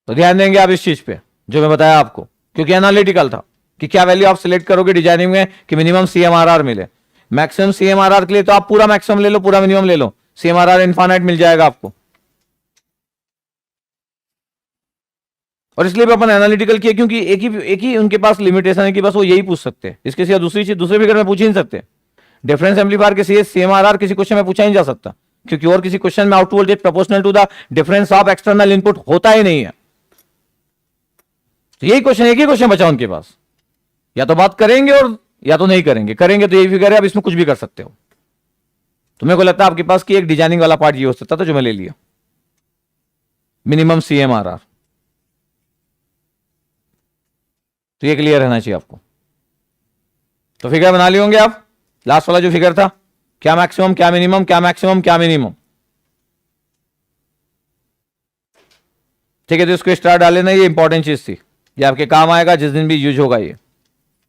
तो ध्यान देंगे आप इस चीज पे जो मैं बताया आपको, क्योंकि एनालिटिकल था कि क्या वैल्यू आप सिलेक्ट करोगे डिजाइनिंग में कि मिनिमम सीएमआरआर मिले। मैक्सिमम सीएमआरआर के लिए तो आप पूरा मैक्सिमम ले लो, पूरा मिनिमम ले लो, सीएमआरआर इनफाइनाइट मिल जाएगा आपको। और इसलिए भी अपन एनालिटिकल किए क्योंकि एक ही उनके पास लिमिटेशन है कि बस वो यही पूछ सकते हैं, इसके सिवा दूसरी चीज दूसरे फिगर में पूछ ही नहीं सकते। डिफरेंस एम्पलीफायर के सीएमआरआर किसी क्वेश्चन में पूछा ही नहीं जा सकता, क्योंकि और किसी क्वेश्चन में output voltage proportional to the difference of external input होता ही नहीं है। तो यही क्वेश्चन, एक ही क्वेश्चन बचा उनके पास, या तो बात करेंगे और या तो नहीं करेंगे, करेंगे तो यही फिगर है, अब इसमें कुछ भी कर सकते हो। तो मेरे को लगता है आपके पास कि एक डिजाइनिंग वाला पार्ट ये हो सकता था जो मैं ले लिया, मिनिमम सीएमआरआर। तो ये क्लियर रहना चाहिए आपको। तो फिगर बना लिए होंगे आप, लास्ट वाला जो फिगर था, क्या मैक्सिमम क्या मिनिमम, क्या मैक्सिमम क्या मिनिमम। ठीक है, तो इसको स्टार डाल लेना, ये इंपॉर्टेंट चीज थी, ये आपके काम आएगा जिस दिन भी यूज होगा ये।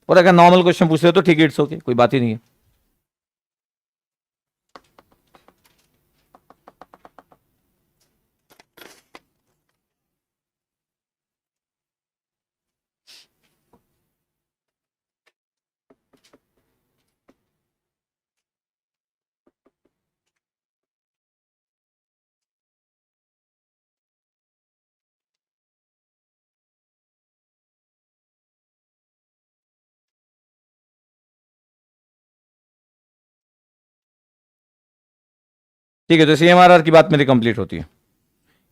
और अगर नॉर्मल क्वेश्चन पूछ रहे हो तो ठीक है, इट्स ओके, कोई बात ही नहीं है। ठीक है, तो CMRR की बात मेरी कंप्लीट होती है।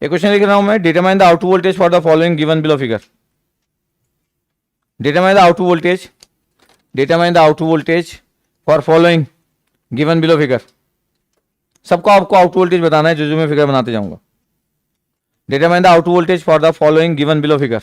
एक क्वेश्चन लिख रहा हूं मैं, determine the output voltage for the following given below figure. Determine the output voltage, determine the output voltage for following given below figure. सबको आपको आउटपुट वोल्टेज बताना है जो जो मैं फिगर बनाते जाऊंगा। Determine the output voltage for the following given below figure.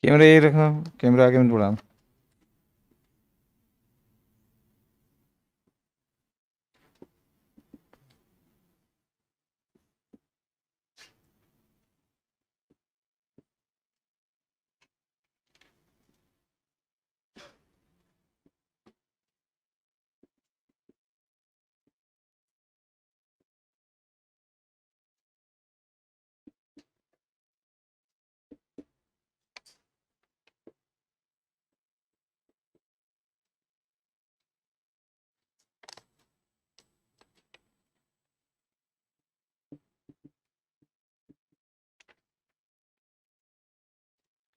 Camera यही रखना, कैमरा आगे मत बढ़ाना।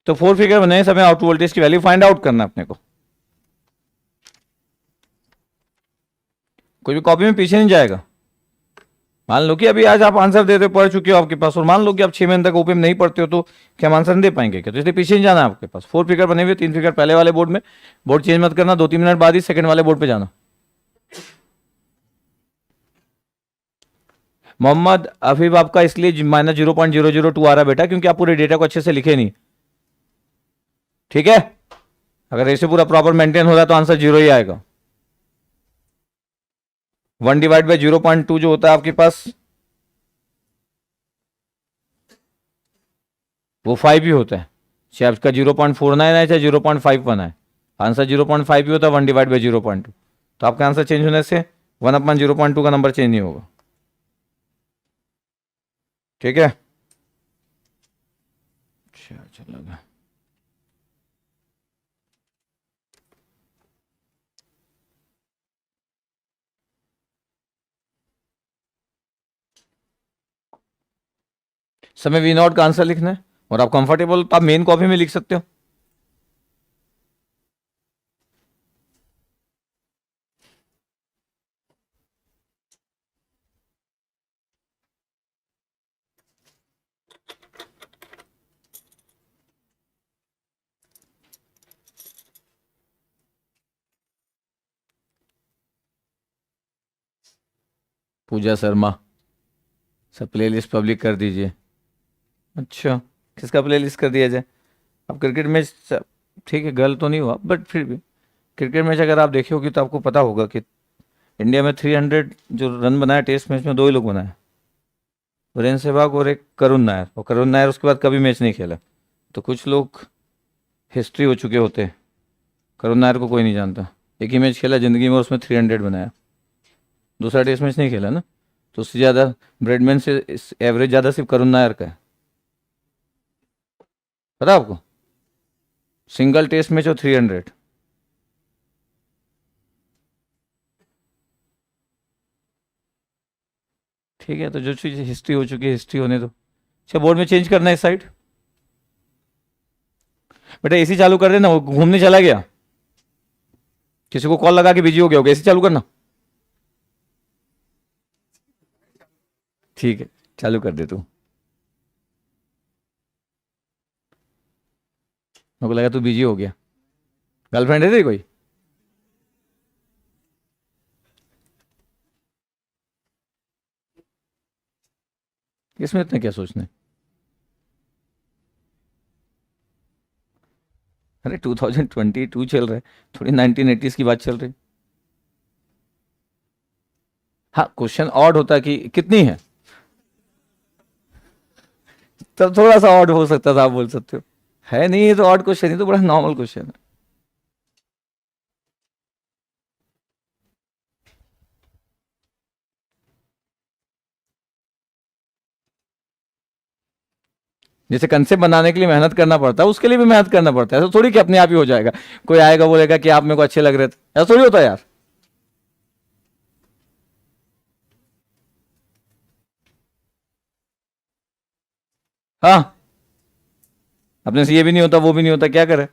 तो 4 फिगर बने, समय आउटपुट वोल्टेज की वैल्यू फाइंड आउट करना अपने को। कोई भी कॉपी में पीछे नहीं जाएगा। मान लो कि अभी आज आप आंसर देते पढ़ चुके हो आपके पास, और मान लो कि आप 6 महीने तक ओपीएम नहीं पढ़ते हो, तो क्या हम आंसर नहीं दे पाएंगे क्या? तो इसलिए पीछे नहीं जाना है आपके पास। 4 फिगर बने हुए, 3 फिगर पहले वाले बोर्ड में, बोर्ड चेंज मत करना, 2-3 मिनट बाद ही सेकंड वाले बोर्ड पे जाना। मोहम्मद अफीफ, आपका इसलिए -0.002 आ रहा है बेटा, क्योंकि आप पूरे डेटा को अच्छे से लिखे नहीं। ठीक है, अगर ऐसे पूरा प्रॉपर मेंटेन हो रहा है तो आंसर 0 ही आएगा। 1/0.2 जो होता है आपके पास, वो 5 ही होता है। चाहे आपका 0.49 है चाहे 0.51 है, आंसर 0.5 ही होता है 1/0.2। तो आपका आंसर चेंज होने से 1/0.2 का नंबर चेंज नहीं होगा। ठीक है, चलेगा। समय V0 का आंसर लिखना है, और आप कंफर्टेबल तो आप मेन कॉपी में लिख सकते हो। पूजा शर्मा, सब प्लेलिस्ट पब्लिक कर दीजिए। अच्छा, किसका प्लेलिस्ट कर दिया जाए? अब क्रिकेट मैच, ठीक है गर्ल तो नहीं हुआ बट फिर भी क्रिकेट मैच अगर आप देखे होगी तो आपको पता होगा कि इंडिया में 300 जो रन बनाया टेस्ट मैच में, दो ही लोग बनाए, वीरेंद्र सहवाग और एक करुण नायर। और करुण नायर उसके बाद कभी मैच नहीं खेला। तो कुछ लोग हिस्ट्री हो चुके होते हैं, करुण नायर को कोई नहीं जानता। एक ही मैच खेला ज़िंदगी में, उसमें 300 बनाया, दूसरा टेस्ट मैच नहीं खेला ना। तो उससे ज़्यादा ब्रेडमैन से एवरेज ज़्यादा सिर्फ करुण नायर का है, पता आपको? सिंगल टेस्ट मैच और 300। ठीक है, तो जो चीज़ हिस्ट्री हो चुकी है हिस्ट्री होने दो। अच्छा, बोर्ड में चेंज करना है इस साइड। बेटा एसी चालू कर देना, वो घूमने चला गया, किसी को कॉल लगा के बिजी हो गया होगा, एसी चालू करना। ठीक है, चालू कर दे तू। मेरे को लगा तू बिजी हो गया। गर्लफ्रेंड है तेरी कोई? इसमें इतना क्या सोचना है? अरे 2022 चल रहा है, थोड़ी 1980s की बात चल रही। हाँ, क्वेश्चन ऑड होता है कि कितनी है, तब थोड़ा सा ऑड हो सकता था, आप बोल सकते हो। है नहीं, ये तो ऑड क्वेश्चन, ये तो बड़ा नॉर्मल क्वेश्चन है। जैसे कंसेप्ट बनाने के लिए मेहनत करना पड़ता है, उसके लिए भी मेहनत करना पड़ता है। ऐसा थोड़ी कि अपने आप ही हो जाएगा। कोई आएगा बोलेगा कि आप मेरे को अच्छे लग रहे थे, ऐसा थोड़ी होता है यार। हाँ, अपने से ये भी नहीं होता वो भी नहीं होता, क्या करे।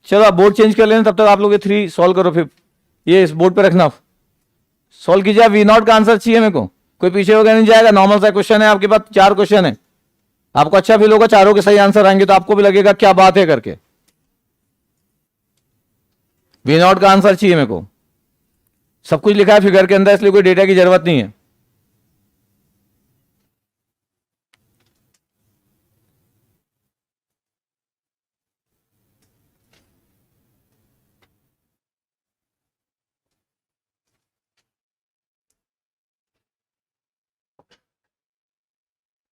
चलो आप बोर्ड चेंज कर लेना, तब तक आप लोग ये 3 सॉल्व करो, फिर ये इस बोर्ड पे रखना, सॉल्व कीजिए। वी नॉट का आंसर चाहिए मेरे को, कोई पीछे वगैरह नहीं जाएगा। नॉर्मल सा क्वेश्चन है, आपके पास 4 क्वेश्चन है, आपको अच्छा फील होगा, चारों के सही आंसर आएंगे तो आपको भी लगेगा क्या बात है करके। वी नॉट का आंसर चाहिए मेरे को, सब कुछ लिखा है फिगर के अंदर, इसलिए कोई डेटा की जरूरत नहीं है।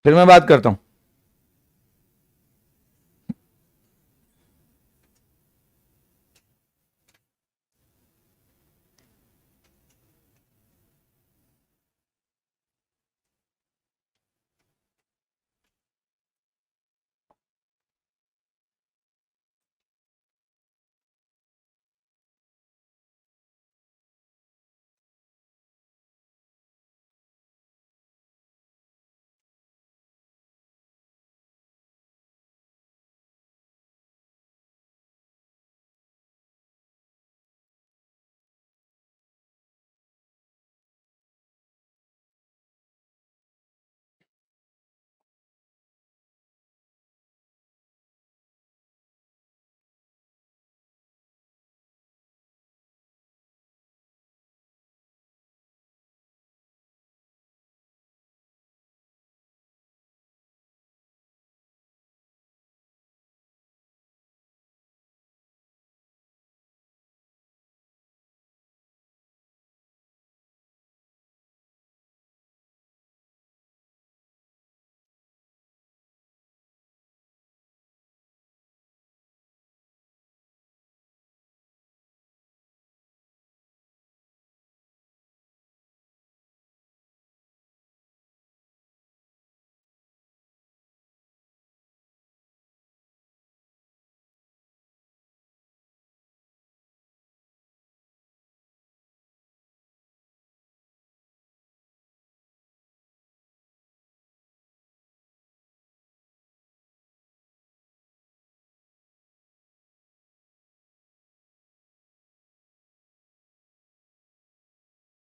फिर मैं बात करता हूं।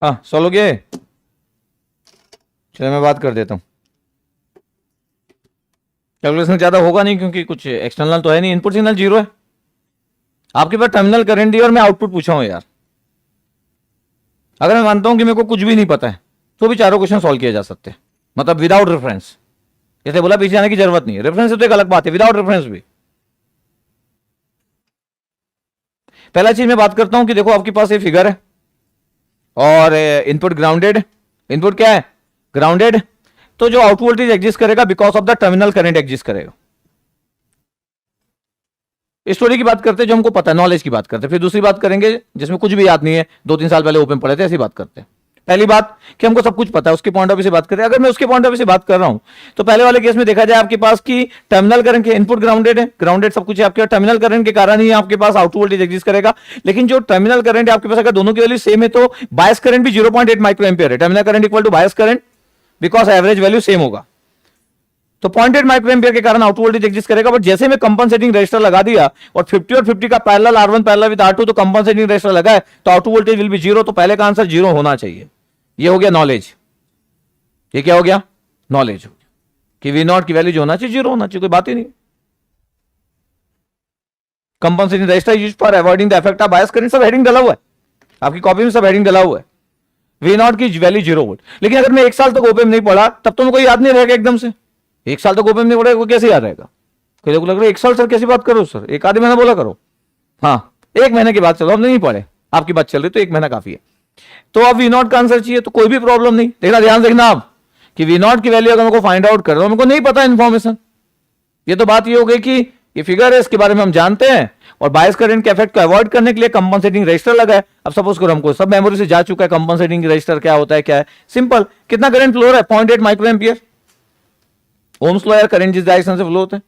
हाँ, सॉल्व हो गया है? चलो मैं बात कर देता हूँ। कैलकुलेशन ज़्यादा होगा नहीं क्योंकि कुछ एक्सटर्नल तो है नहीं, इनपुट सिग्नल 0 है। आपके पास टर्मिनल करंट दिया और मैं आउटपुट पूछा हूँ यार। अगर मैं मानता हूं कि मेरे को कुछ भी नहीं पता है तो भी चारों क्वेश्चन सॉल्व किए जा सकते हैं, मतलब विदाउट रेफरेंस। जैसे बोला पीछे जाने की जरूरत नहीं है, रेफरेंस से तो एक अलग बात है, विदाउट रेफरेंस भी। पहला चीज मैं बात करता हूं कि देखो आपके पास ये फिगर है और इनपुट ग्राउंडेड, इनपुट क्या है ग्राउंडेड, तो जो आउटपुट वोल्टेज एग्जिस्ट करेगा because of the terminal current exist करेगा। स्टोरी की बात करते हैं जो हमको पता है, नॉलेज की बात करते हैं। फिर दूसरी बात करेंगे जिसमें कुछ भी याद नहीं है, 2-3 साल पहले ओपन पढ़े थे, ऐसी बात करते हैं। पहली बात कि हमको सब कुछ पता है, उसके पॉइंट ऑफ व्यू से बात करते हैं। अगर मैं उसके पॉइंट ऑफ व्यू से बात कर रहा हूं तो पहले वाले केस में देखा जाए आपके पास की टर्मिनल करंट के इनपुट ग्राउंडेड है, ग्राउंडेड सब कुछ है आपके, टर्मिनल करंट के कारण ही आपके पास आउटपुट वोल्टेज एग्जिस्ट करेगा। लेकिन जो टर्मिनल करंट है आपके पास, अगर दोनों की वैल्यू सेम है तो बायस करंट भी 0.8 माइक्रो एम्पियर है। Terminal current equal to bias current because average value same होगा, तो 0.8 माइक्रो एम्पियर के कारण आउटपुट वोल्टेज एग्जिस्ट करेगा। बट जैसे मैं कंपनसेटिंग रजिस्टर लगा दिया और 50 और 50 का parallel R1 parallel with R2, तो कंपनसेटिंग रजिस्टर लगा है तो आउटपुट वोल्टेज विल बी 0, तो पहले का आंसर 0 होना चाहिए। ये हो गया नॉलेज। ये क्या हो गया नॉलेज हो गया कि V0 की वैल्यू जो होना चाहिए 0 होना चाहिए, कोई बात ही नहीं। Compensating register used for avoiding the effect of bias current, सब हेडिंग डाला हुआ है आपकी कॉपी में, सब हेडिंग डाला हुआ है। V0 की वैल्यू 0 वोल्ट। लेकिन अगर मैं 1 साल तक ओपन नहीं पढ़ा तब तो मेरे को याद नहीं रहेगा एकदम से। 1 साल तक ओपन नहीं पढ़ेगा कैसे याद रहेगा? कोई लोग लग रहा है 1 साल सर कैसी बात करो सर, 1 आधे महीना बोला करो। हाँ 1 महीने की बात चलो, हमने नहीं पढ़े, आपकी बात चल रही तो 1 महीना काफी है। तो अब V0 का आंसर चाहिए तो कोई भी प्रॉब्लम नहीं। देखना ध्यान देखना आप कि V0 की वैल्यू अगर मेरे को फाइंड आउट कर रहा हूं, मेरे को नहीं पता इंफॉर्मेशन, ये तो बात ये हो गई कि ये फिगर है, इसके बारे में हम जानते हैं और बायस करंट के इफेक्ट को अवॉइड करने के लिए कंपनसेटिंग रजिस्टर लगा है। अब सपोज करो हमको सब मेमोरी से जा चुका है कंपनसेटिंग रजिस्टर क्या होता है, क्या है, सिंपल। कितना करंट फ्लो है 0.8 माइक्रो एम्पियर, ओम्स लॉ यार, करंट जिस डायरेक्शन से फ्लो होता है।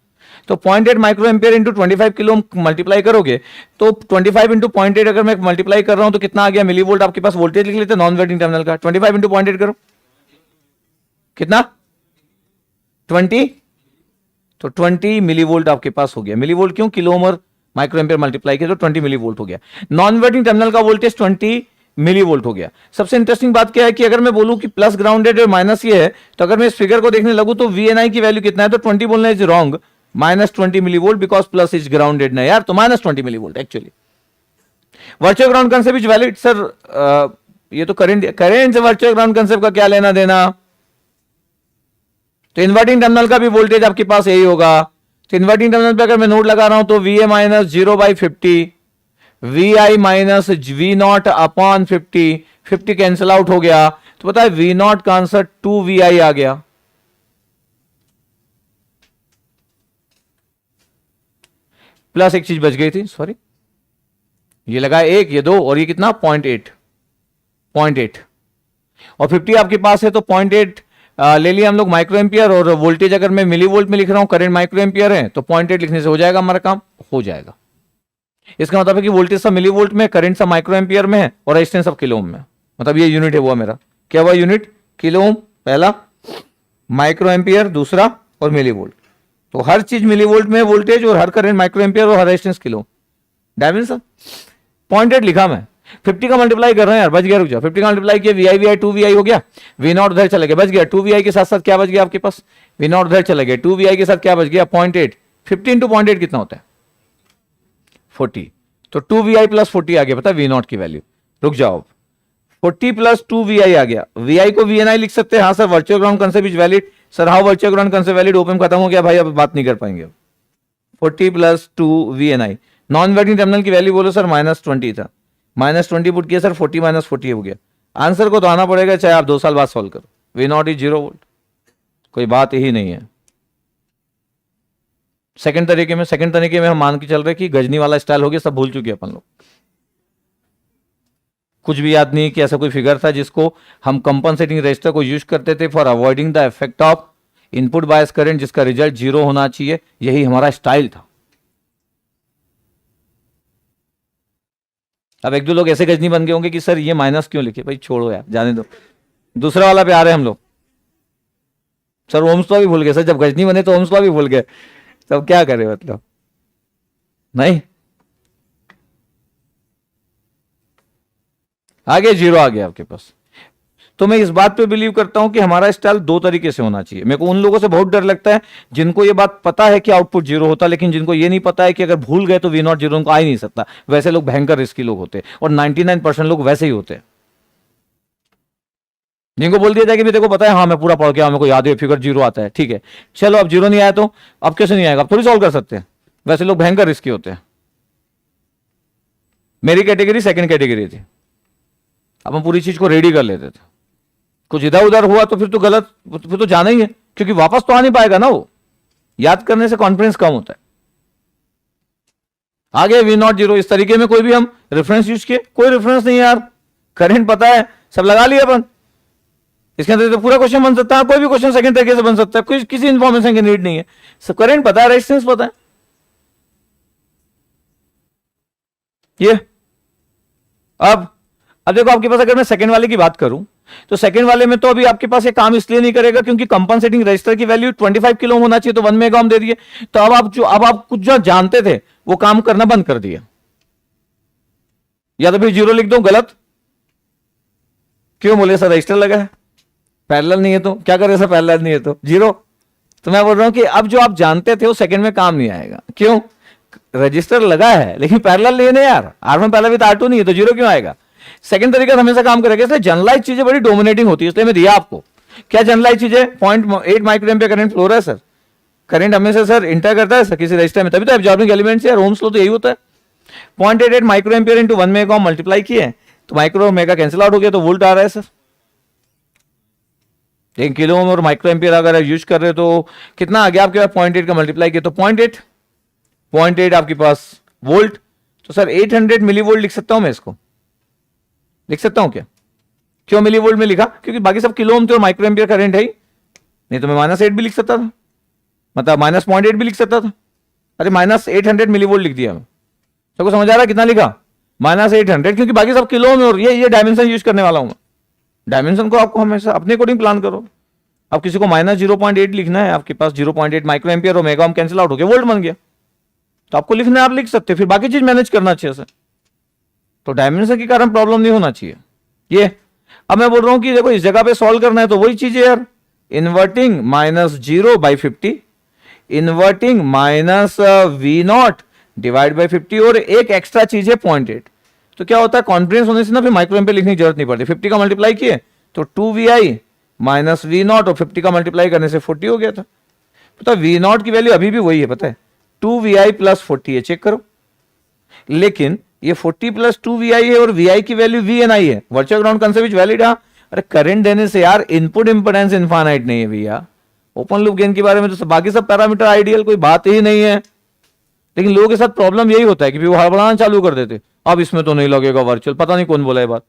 तो 0.8 micro ampere into 25 kilo multiply करोगे तो 25 इंटू 0.8 अगर मैं मल्टीप्लाई कर रहा हूं तो कितना आ गया मिली वोल्ट। आपके पास वोल्टेज लिख लेते नॉन इनवर्टिंग टर्मिनल का, 25 इंटू 0.8 करो कितना 20, तो 20 मिली वोल्ट आपके पास हो गया। मिली वोल्ट क्यों, kilo ohm micro ampere multiply किया तो 20 मिली वोल्ट हो गया। नॉन इनवर्टिंग टर्मिनल का वोल्टेज 20 मिली वोल्ट हो गया। सबसे इंटरेस्टिंग बात क्या है कि अगर मैं बोलूं कि प्लस ग्राउंडेड और माइनस ये है, तो अगर मैं इस फिगर को देखने लगूं तो VNI की वैल्यू कितना है, तो 20 बोलना is wrong, -20 milli volt because plus is grounded ना यार, तो -20 milli volt actually. Virtual ground concept is valid sir, ये तो करंट से वर्चुअल ग्राउंड कंसेप्ट का क्या लेना देना। तो इन्वर्टिंग टर्मिनल का भी वोल्टेज आपके पास यही होगा। तो इन्वर्टिंग टर्मिनल पे अगर मैं नोट लगा रहा हूं तो VA minus 0/50, VI minus V0 upon 50 cancel out हो गया, तो पता है V0 का आंसर 2VI आ गया। प्लस एक चीज बच गई थी, सॉरी, ये लगा 1, ये 2 और ये कितना 0.8 और 50 आपके पास है तो 0.8 ले लिया हम लोग माइक्रो एम्पियर, और वोल्टेज अगर मैं मिली वोल्ट में लिख रहा हूं, करंट माइक्रो एम्पियर है तो 0.8 लिखने से हो जाएगा हमारा काम, हो जाएगा। इसका मतलब है कि वोल्टेज सब मिली वोल्ट में, करंट सब माइक्रो एम्पियर में है और रेजिस्टेंस सब किलो ओम में, मतलब ये यूनिट है वो मेरा, क्या हुआ यूनिट, किलो ओम पहला, माइक्रो एम्पियर दूसरा और मिली वोल्ट। तो हर चीज मिली वोल्ट में वोल्टेज और हर करंट माइक्रो एम्पियर और हर रेजिस्टेंस किलो डायमेंशन। 0.8 लिखा मैं, 50 का मल्टीप्लाई कर रहे हैं यार, बच गया, रुक जाओ, 50 का मल्टीप्लाई किया VI 2VI हो गया, V0 उधर चला गया, बच गया 2VI के साथ साथ क्या बच गया आपके पास, V0 उधर चला गया, 2VI के साथ क्या बच गया 0.8, 50 इंटू 0.8 कितना होता है 40, तो 2VI प्लस 40 आ गया, पता V0 की वैल्यू, रुक जाओ 40 प्लस 2VI आ गया, VI को VNI लिख सकते हैं, हाँ sir virtual ground concept is valid, sir how virtual ground concept valid, open खत्म हो गया भाई, अब बात नहीं कर पाएंगे। 40 plus 2VNI, non inverting terminal की वैल्यू बोलो सर -20 था, -20 पुट किया सर 40 -40 हो गया। आंसर को तो आना पड़ेगा चाहे आप 2 साल बाद सॉल्व करो। V0 इज 0 वोल्ट, कोई बात ही नहीं है। सेकंड तरीके में हम मान के चल रहे कि गजनी वाला स्टाइल हो गया, सब भूल चुके अपन लोग, कुछ भी याद नहीं कि ऐसा कोई फिगर था जिसको हम कंपनसेटिंग रजिस्टर को यूज करते थे for avoiding the effect of input bias current, जिसका रिजल्ट 0 होना चाहिए, यही हमारा स्टाइल था। अब 1-2 लोग ऐसे गजनी बन गए होंगे कि सर ये माइनस क्यों लिखे, भाई छोड़ो यार जाने दो, दूसरा वाला पे आ रहे हैं हम लोग। सर ओम्स लॉ भी भूल गए सर, जब गजनी बने तो ओम्स लॉ भी भूल गए, तब क्या करें मतलब, नहीं आगे 0 आ गया आपके पास। तो मैं इस बात पे बिलीव करता हूं कि हमारा स्टाइल 2 तरीके से होना चाहिए। मेरे को उन लोगों से बहुत डर लगता है जिनको ये बात पता है कि आउटपुट 0 होता, लेकिन जिनको ये नहीं पता है कि अगर भूल गए तो V0 0 उनको आ ही नहीं सकता, वैसे लोग भयंकर रिस्की लोग होते हैं और 99% लोग वैसे ही होते हैं। जिनको बोल दिया जाए कि भी देखो पता है, हाँ मैं पूरा पढ़ के मेरे को याद है, फिगर जीरो आता है, ठीक है चलो, अब जीरो नहीं आया तो अब कैसे नहीं आएगा, अब थोड़ी सॉल्व कर सकते हैं। वैसे लोग भयंकर रिस्की होते हैं। मेरी कैटेगरी सेकंड कैटेगरी थी, अब हम पूरी चीज को रेडी कर लेते थे। कुछ इधर उधर हुआ तो फिर तो गलत, फिर तो जाना ही है, क्योंकि वापस तो आ नहीं पाएगा ना वो, याद करने से कॉन्फिडेंस कम होता है। आगे वी नॉट जीरो, इस तरीके में कोई भी हम रेफरेंस यूज किए, कोई रेफरेंस नहीं है यार, करंट पता है, सब लगा लिया अपन, इसके अंदर तो पूरा क्वेश्चन बन सकता है, कोई भी क्वेश्चन सेकंड तरीके से बन सकता है, कोई किसी इंफॉर्मेशन की नीड नहीं है, सब करंट पता है, रेजिस्टेंस पता है। ये अब देखो आपके पास, अगर मैं सेकंड वाले की बात करूं तो सेकंड वाले में तो अभी आपके पास ये काम इसलिए नहीं करेगा क्योंकि कंपनसेटिंग रजिस्टर की वैल्यू 25 किलो होना चाहिए, तो 1 मेगा ओम दे दिए, तो अब आप कुछ जो जानते थे वो काम करना बंद कर दिया, या तो फिर जीरो लिख दो, गलत क्यों बोले सर, रजिस्टर लगा है, पैरेलल नहीं है तो क्या करे सर, पैरेलल नहीं है तो जीरो। तो मैं बोल रहा हूं कि अब जो आप जानते थे वो सेकंड में काम नहीं आएगा, क्यों, रजिस्टर लगा है लेकिन पैरेलल नहीं है ना यार, R1 पैरेलल विद R2 नहीं है, तो जीरो क्यों आएगा। सेकंड तरीका हमेशा काम करेगा, इसलिए जनरलाइज चीजें बड़ी डोमिनेटिंग होती है, इसलिए मैं दिया आपको। क्या जनरलाइज चीजें, 0.8 माइक्रो एम्पियर करंट फ्लो रहा है सर, करंट हमेशा सर इंटर करता है सर किसी रजिस्टर में, तभी तो एब्जॉर्बिंग एलिमेंट है, ओम्स लॉ तो यही होता है। 0.88 micro ampere into 1 mega ohm multiply किए तो माइक्रो मेगा कैंसिल आउट हो गया, तो वोल्ट आ रहा है सर। लेकिन किलो ओम और माइक्रो एम्पियर अगर आप यूज कर रहे हो तो कितना आ गया आपके पास, 0.8 का मल्टीप्लाई किया तो 0.8 आपके पास वोल्ट, तो सर 800 मिली वोल्ट लिख सकता हूं मैं, इसको लिख सकता हूं क्या, क्यों मिली वोल्ट में लिखा, क्योंकि बाकी सब किलो ओम थे और माइक्रो एम्पियर करंट है ही, नहीं तो मैं -8 भी लिख सकता था, मतलब -0.8 भी लिख सकता था, अरे -800 मिली वोल्ट लिख दिया मैं, सबको समझ आ रहा है कितना लिखा, -800, क्योंकि बाकी सब किलो में, और ये डायमेंशन यूज करने वाला हूं मैं, डायमेंशन को आपको हमेशा अपने अकॉर्डिंग प्लान करो। अब किसी को -0.8 लिखना है, आपके पास 0.8 माइक्रो एम्पियर और मेगा ओम कैंसिल आउट हो गया, वोल्ट बन गया, तो आपको लिखना है आप लिख सकते, फिर बाकी चीज मैनेज करना अच्छे से, तो डायमेंशन के कारण प्रॉब्लम नहीं होना चाहिए। ये अब मैं बोल रहा हूं कि देखो इस जगह पे सॉल्व करना है तो वही चीज है यार, inverting -0/50, inverting -V0 divide by 50, और एक एक्स्ट्रा चीज है 0.8, तो क्या होता है, कॉन्फिडेंस होने से ना फिर माइक्रो एम्पियर लिखने की जरूरत नहीं पड़ती, 50 का मल्टीप्लाई किए तो 2VI -V0, और 50 का मल्टीप्लाई करने से 40 हो गया था। पता V0 की वैल्यू अभी भी वही है, पता है 2VI + 40 है, चेक करो, लेकिन ये 40 + 2VI है और VI की वैल्यू VNI है, वर्चुअल ग्राउंड कंसेप्ट वैलिड है। अरे करंट देने से यार इनपुट इंपेडेंस इनफाइनाइट नहीं है भैया, ओपन लूप गेन के बारे में तो बाकी सब पैरामीटर आइडियल, कोई बात ही नहीं है, लेकिन लोगों के साथ प्रॉब्लम यही होता है कि वो हड़बड़ाना चालू कर देते, अब इसमें तो नहीं लगेगा वर्चुअल, पता नहीं कौन बोला ये बात,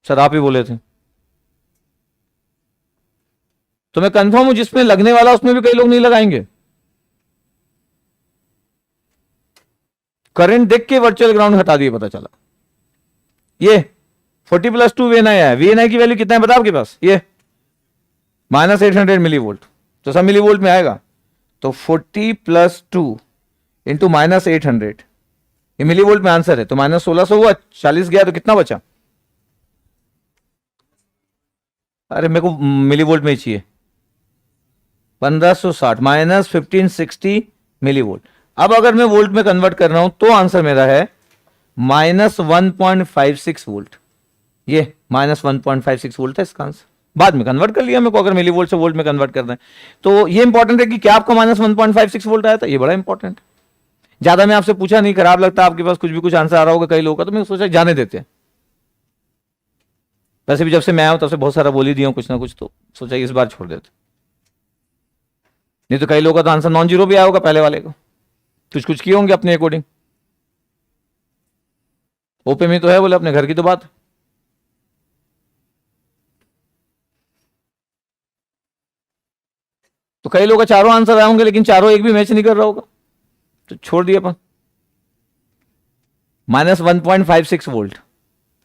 सर आप ही बोले थे, तो मैं कंफर्म हूं जिसमें लगने वाला उसमें भी कई लोग नहीं लगाएंगे, करंट देख के वर्चुअल ग्राउंड हटा दिए, पता चला ये 40 + 2 VNI है, VNI की वैल्यू कितना है बता आपके पास, ये -800 मिली वोल्ट, तो सब मिली वोल्ट में आएगा, तो 40 + 2 इंटू -800, ये मिली वोल्ट में आंसर है, तो -1600 हुआ, 40 गया तो कितना बचा, अरे मेरे को मिली वोल्ट में ही चाहिए, 1560 -1560 मिली वोल्ट। अब अगर मैं वोल्ट में कन्वर्ट कर रहा हूं तो आंसर मेरा है -1.56 वोल्ट, ये -1.56 वोल्ट है इसका आंसर, बाद में कन्वर्ट कर लिया मेरे को, अगर मिली वोल्ट से वोल्ट में कन्वर्ट करना है तो ये इंपॉर्टेंट है कि क्या आपका -1.56 वोल्ट आया था, ये बड़ा इंपॉर्टेंट है। ज्यादा मैं आपसे पूछा नहीं, खराब लगता आपके पास कुछ भी कुछ आंसर आ रहा होगा कई लोगों का, तो मैं सोचा जाने देते हैं, वैसे भी जब से मैं आया हूं तब से बहुत सारा बोल ही दिया हूं कुछ ना कुछ, तो सोचा इस बार छोड़ देते, नहीं तो कई लोगों का तो आंसर नॉन जीरो भी आया होगा पहले वाले को, कुछ किए होंगे अपने अकॉर्डिंग, ओपे में तो है बोले अपने घर की तो बात, तो कई लोगों का चारों आंसर आए होंगे लेकिन चारों एक भी मैच नहीं कर रहा होगा, तो छोड़ दिया अपन। -1.56 वोल्ट,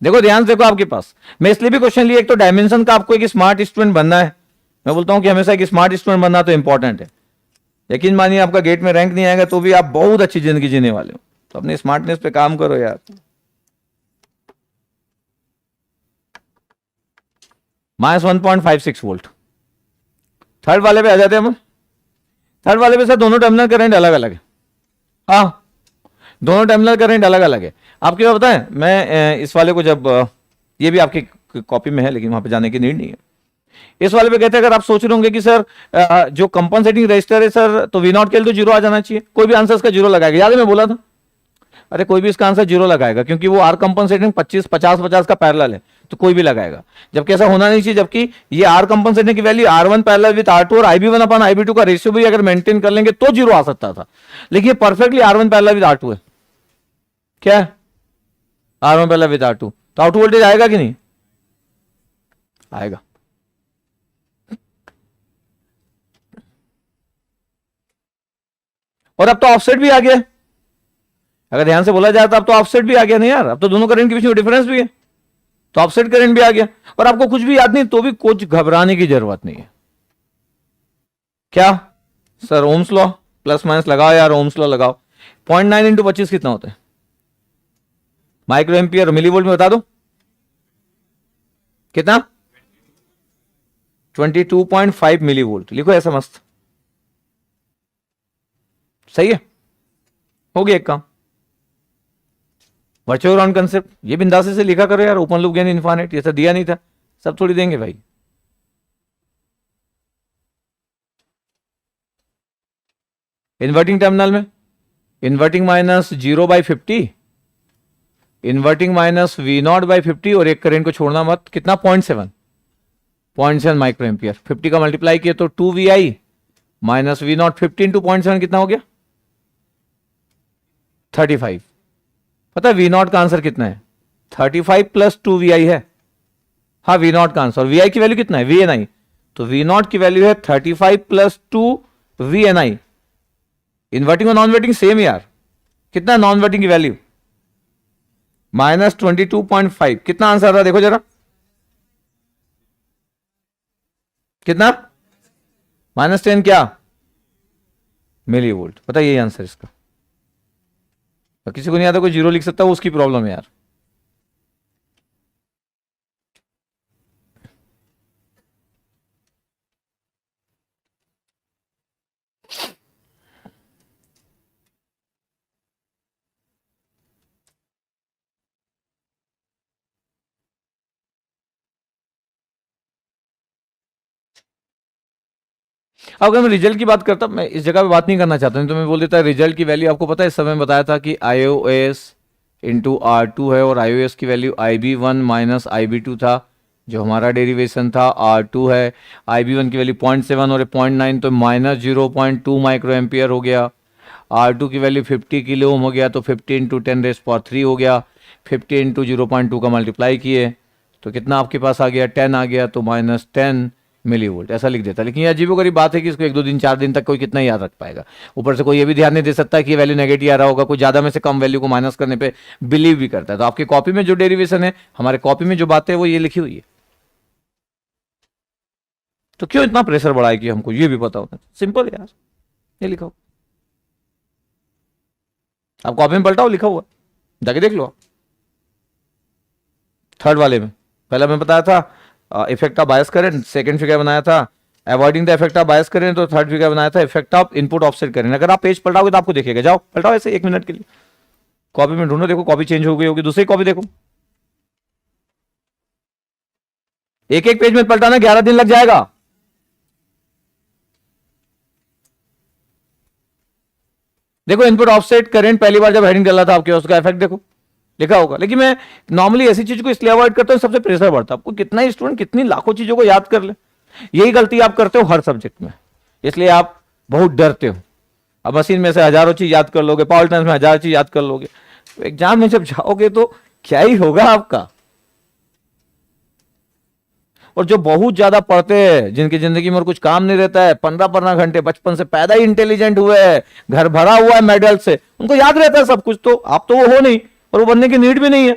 देखो ध्यान से देखो आपके पास, मैं इसलिए भी क्वेश्चन लिया, एक तो डायमेंशन का आपको एक स्मार्ट स्टूडेंट बनना है, मैं बोलता हूं कि हमेशा एक स्मार्ट स्टूडेंट बनना तो इंपॉर्टेंट है, यकीन मानिए आपका गेट में रैंक नहीं आएगा तो भी आप बहुत अच्छी जिंदगी जीने वाले हो, तो अपने स्मार्टनेस पे काम करो यार। -1.56 वोल्ट, थर्ड वाले पे आ जाते हैं हम, थर्ड वाले पे सर दोनों टर्मिनल करंट अलग अलग है, हाँ दोनों टर्मिनल करंट अलग अलग है। आपके पास पता है मैं इस वाले को जब ये भी आपके कॉपी में है, लेकिन वहां पे जाने की नीड नहीं है। इस वाले पे कहते हैं, अगर आप सोच रहे होंगे कि सर जो कंपनसेटिंग रजिस्टर है सर, तो वी नॉट के लिए तो जीरो आ जाना चाहिए, कोई भी आंसर इसका जीरो लगाएगा। याद है मैं बोला था, अरे कोई भी इसका आंसर जीरो लगाएगा, क्योंकि वो आर कंपनसेटिंग 25 50 50 का पैरेलल है, तो कोई भी लगाएगा। जबकि ऐसा होना नहीं चाहिए, जबकि ये आर कंपनसेटिंग की value R1 parallel with R2 और IB1 अपन IB2 का रेशियो भी अगर मेंटेन कर लेंगे तो जीरो आ सकता था, लेकिन ये perfectly R1 parallel with R2 है। क्या है? R1 पैरेलल विद R2, तो आउटपुट वोल्टेज आएगा कि नहीं आएगा। और अब तो ऑफसेट भी आ गया, अगर ध्यान से बोला जाए तो अब तो ऑफसेट भी आ गया नहीं यार, अब तो दोनों करंट के बीच में डिफरेंस भी है, तो ऑफसेट करंट भी आ गया। और आपको कुछ भी याद नहीं तो भी कुछ घबराने की जरूरत नहीं है। क्या sir Ohm's law plus minus लगाओ यार, ओम्स लॉ लगाओ। 0.9 इंटू 25 कितना होता है माइक्रो एम्पियर, मिलीवोल्ट में बता दो कितना? 22.5 मिलीवोल्ट लिखो ऐसा मस्त, सही है, हो गया एक काम। वर्चुअल ग्राउंड कंसेप्ट ये बिंदासे से लिखा करो यार, ओपन लूप गेन इनफाइनाइट, ये सब दिया नहीं था, सब थोड़ी देंगे भाई। इन्वर्टिंग टर्मिनल में inverting minus 0/50, inverting minus V0/50, और एक करंट को छोड़ना मत, कितना 0.7 माइक्रो एम्पियर। 50 का मल्टीप्लाई किया तो 2VI माइनस V0, 50 इंटू 0.7 कितना हो गया 35। पता है V0 का आंसर कितना है? 35 प्लस 2VI है। हाँ V0 का आंसर, VI की वैल्यू कितना है VNI, तो V0 की वैल्यू है 35 प्लस 2 VNI। इन्वर्टिंग और नॉन इन्वर्टिंग सेम यार, कितना नॉन इन्वर्टिंग की वैल्यू माइनस 22.5, कितना आंसर था देखो जरा, कितना -10 क्या मिली वोल्ट। पता है यही आंसर इसका, तो किसी को नहीं आता कोई जीरो लिख सकता, वो उसकी प्रॉब्लम है यार। अब अगर मैं रिजल्ट की बात करता, मैं इस जगह पे बात नहीं करना चाहता हूं, तो मैं बोल देता रिजल्ट की वैल्यू आपको पता है, इस समय बताया था कि IOS इंटू R2 है, और IOS की वैल्यू IB1 माइनस IB2 था, जो हमारा डेरिवेशन था। R2 है, IB1 की वैल्यू 0.7 और 0.9, तो माइनस 0.2 माइक्रो एम्पियर हो गया। R2 की वैल्यू 50 किलो ओम हो गया, तो 50 इंटू 10⁻³ हो गया। 50 इंटू 0.2 का मल्टीप्लाई किए तो कितना आपके पास आ गया 10 आ गया, तो -10 मिली वोल्ट ऐसा लिख देता। लेकिन ये अजीबोगरीब बात है कि इसको 1-2 दिन 4 दिन तक कोई कितना याद रख पाएगा। ऊपर से कोई ये भी ध्यान नहीं दे सकता कि ये वैल्यू नेगेटिव आ रहा होगा, कोई ज़्यादा में से कम वैल्यू को माइनस करने पे बिलीव भी करता है। तो आपकी कॉपी में जो डेरिवेशन है, हमारे कॉपी में जो बातें है वो ये लिखी हुई है, तो क्यों इतना प्रेशर बढ़ाए कि हमको ये भी पता होता है? सिंपल यार, ये लिखा हो, आप कॉपी में पलटाओ, लिखा हुआ जाके देख लो। थर्ड वाले में पहला मैं बताया था effect of bias current, second figure बनाया था avoiding the effect of bias current, तो थर्ड फिगर बनाया था effect of input offset current. अगर आप पेज पलटाओगे तो आपको दिखेगा, जाओ पलटाओ ऐसे 1 मिनट के लिए, कॉपी में ढूंढो, देखो कॉपी चेंज हो गई होगी, दूसरी कॉपी देखो, एक एक पेज में पलटाना 11 दिन लग जाएगा। देखो इनपुट ऑफसेट करंट पहली बार जब हेडिंग डाला था आपके, उसका इफेक्ट देखो लिखा होगा। लेकिन मैं नॉर्मली ऐसी चीज को इसलिए अवॉइड करता हूं, सबसे प्रेशर बढ़ता है। आपको कितना ही स्टूडेंट कितनी लाखों चीजों को याद कर ले, यही गलती आप करते हो हर सब्जेक्ट में, इसलिए आप बहुत डरते हो। अब मशीन में से हजारों चीज याद कर लोगे, पावर टाइम्स में 1000 चीज याद कर लोगे, तो एग्जाम में जब जाओगे तो क्या ही होगा आपका। और जो बहुत ज्यादा पढ़ते हैं, जिनकी जिंदगी में और कुछ काम नहीं रहता है, 15-15 घंटे बचपन से पैदा ही इंटेलिजेंट हुए हैं, घर भरा हुआ है मेडल से, उनको याद रहता है सब कुछ। तो आप तो वो हो नहीं, और वो बनने की नीड भी नहीं है,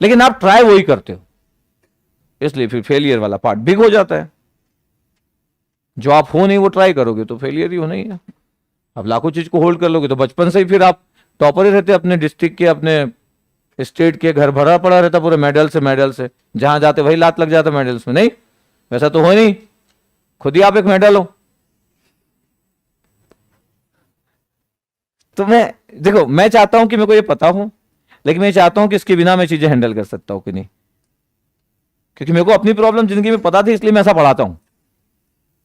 लेकिन आप ट्राई वही करते हो, इसलिए फिर फेलियर वाला पार्ट बिग हो जाता है। जो आप हो नहीं वो ट्राई करोगे तो फेलियर ही होना ही है। अब लाखों चीज को होल्ड कर लोगे तो बचपन से ही फिर आप टॉपर ही रहते, अपने डिस्ट्रिक्ट के, अपने स्टेट के, घर भरा पड़ा रहता पूरे मेडल से, जहां जाते वही लात लग जाता मेडल्स में। नहीं, वैसा तो हो नहीं, खुद ही आप एक मेडल हो। तो मैं देखो, मैं चाहता हूं कि मेरे को ये पता हो, लेकिन मैं चाहता हूं कि इसके बिना मैं चीजें हैंडल कर सकता हूं कि नहीं, क्योंकि मेरे को अपनी प्रॉब्लम जिंदगी में पता थी, इसलिए मैं ऐसा पढ़ाता हूं।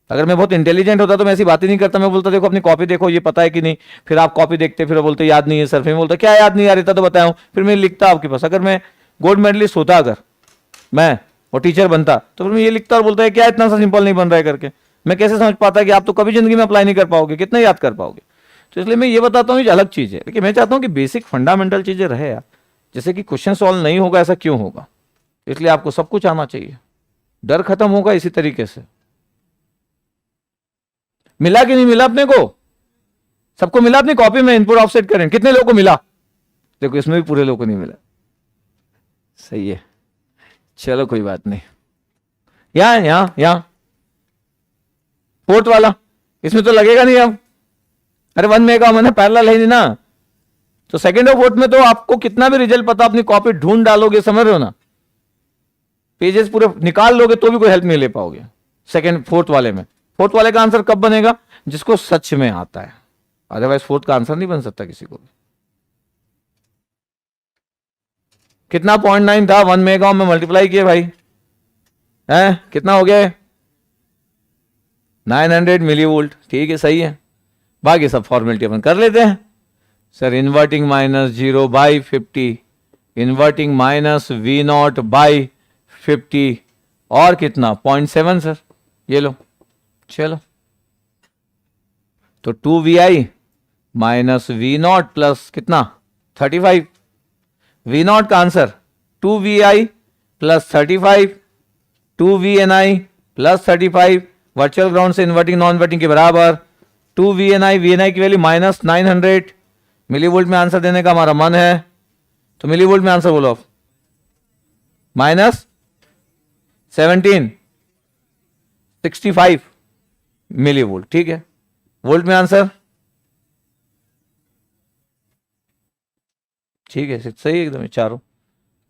अगर मैं बहुत इंटेलिजेंट होता तो मैं ऐसी बात ही नहीं करता, मैं बोलता देखो अपनी कॉपी देखो ये पता है कि नहीं, फिर आप कॉपी देखते फिर बोलते याद नहीं है सर, फिर मैं बोलता क्या याद नहीं आ रहा तो बताया, फिर मैं लिखता आपके पास। अगर मैं गोल्ड मेडलिस्ट होता अगर मैं और टीचर बनता तो फिर मैं ये लिखता और बोलता है क्या इतना सा सिंपल नहीं बन रहा है करके। मैं कैसे समझ पाता कि आप तो कभी जिंदगी में अप्लाई नहीं कर पाओगे, कितना याद कर पाओगे। तो इसलिए मैं ये बताता हूँ ये अलग चीज है, लेकिन मैं चाहता हूँ कि बेसिक फंडामेंटल चीजें रहे यार, जैसे कि क्वेश्चन सॉल्व नहीं होगा ऐसा क्यों होगा, इसलिए आपको सब कुछ आना चाहिए, डर खत्म होगा इसी तरीके से। मिला कि नहीं मिला अपने को, सबको मिला अपनी कॉपी में, इनपुट ऑफसेट करें कितने लोगों को मिला, देखो इसमें भी पूरे लोगों को नहीं मिला, सही है, चलो कोई बात नहीं। यहां फोर्थ वाला इसमें तो लगेगा नहीं अब, अरे 1 मेगा मैंने पैरेलल है नहीं ना, तो सेकंड और फोर्थ में तो आपको कितना भी रिजल्ट पता अपनी कॉपी ढूंढ डालोगे, समझ रहे हो ना, पेजेस पूरे निकाल लोगे तो भी कोई हेल्प नहीं ले पाओगे सेकंड फोर्थ वाले में। फोर्थ वाले का आंसर कब बनेगा, जिसको सच में आता है, अदरवाइज फोर्थ का आंसर नहीं बन सकता किसी को भी। कितना 0.9 था, 1 मेगा में मल्टीप्लाई किए भाई, है कितना हो गया 900 मिली वोल्ट, ठीक है सही है। बाकी सब फॉर्मेलिटी अपन कर लेते हैं। Sir inverting minus 0/50, inverting minus V0/50 और कितना 0.7 सर, ये लो चलो, तो 2VI माइनस V0 प्लस कितना 35, V0 का answer 2VI plus 35, 2VNI plus 35, virtual ground से इन्वर्टिंग नॉन इन्वर्टिंग के बराबर 2VNI, VNI की वैल्यू माइनस 900 मिलीवोल्ट में आंसर देने का हमारा मन है, तो मिलीवोल्ट में आंसर बोलो माइनस 1765 मिलीवोल्ट, ठीक है। वोल्ट में आंसर ठीक है सही एकदम चारों।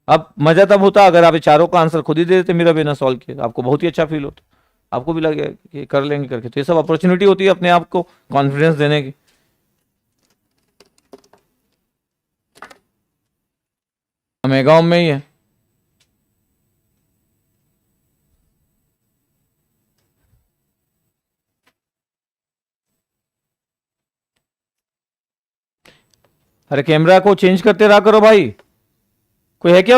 अब मजा तब होता अगर आप चारों का आंसर खुद ही दे देते मेरा बिना सॉल्व किए, आपको बहुत ही अच्छा फील होता, आपको भी लगे कि कर लेंगे करके। तो ये सब अपॉर्चुनिटी होती है अपने आप को कॉन्फिडेंस देने की। मेगाओं में ही है, अरे कैमरा को चेंज करते रहा करो भाई, कोई है क्या उधर?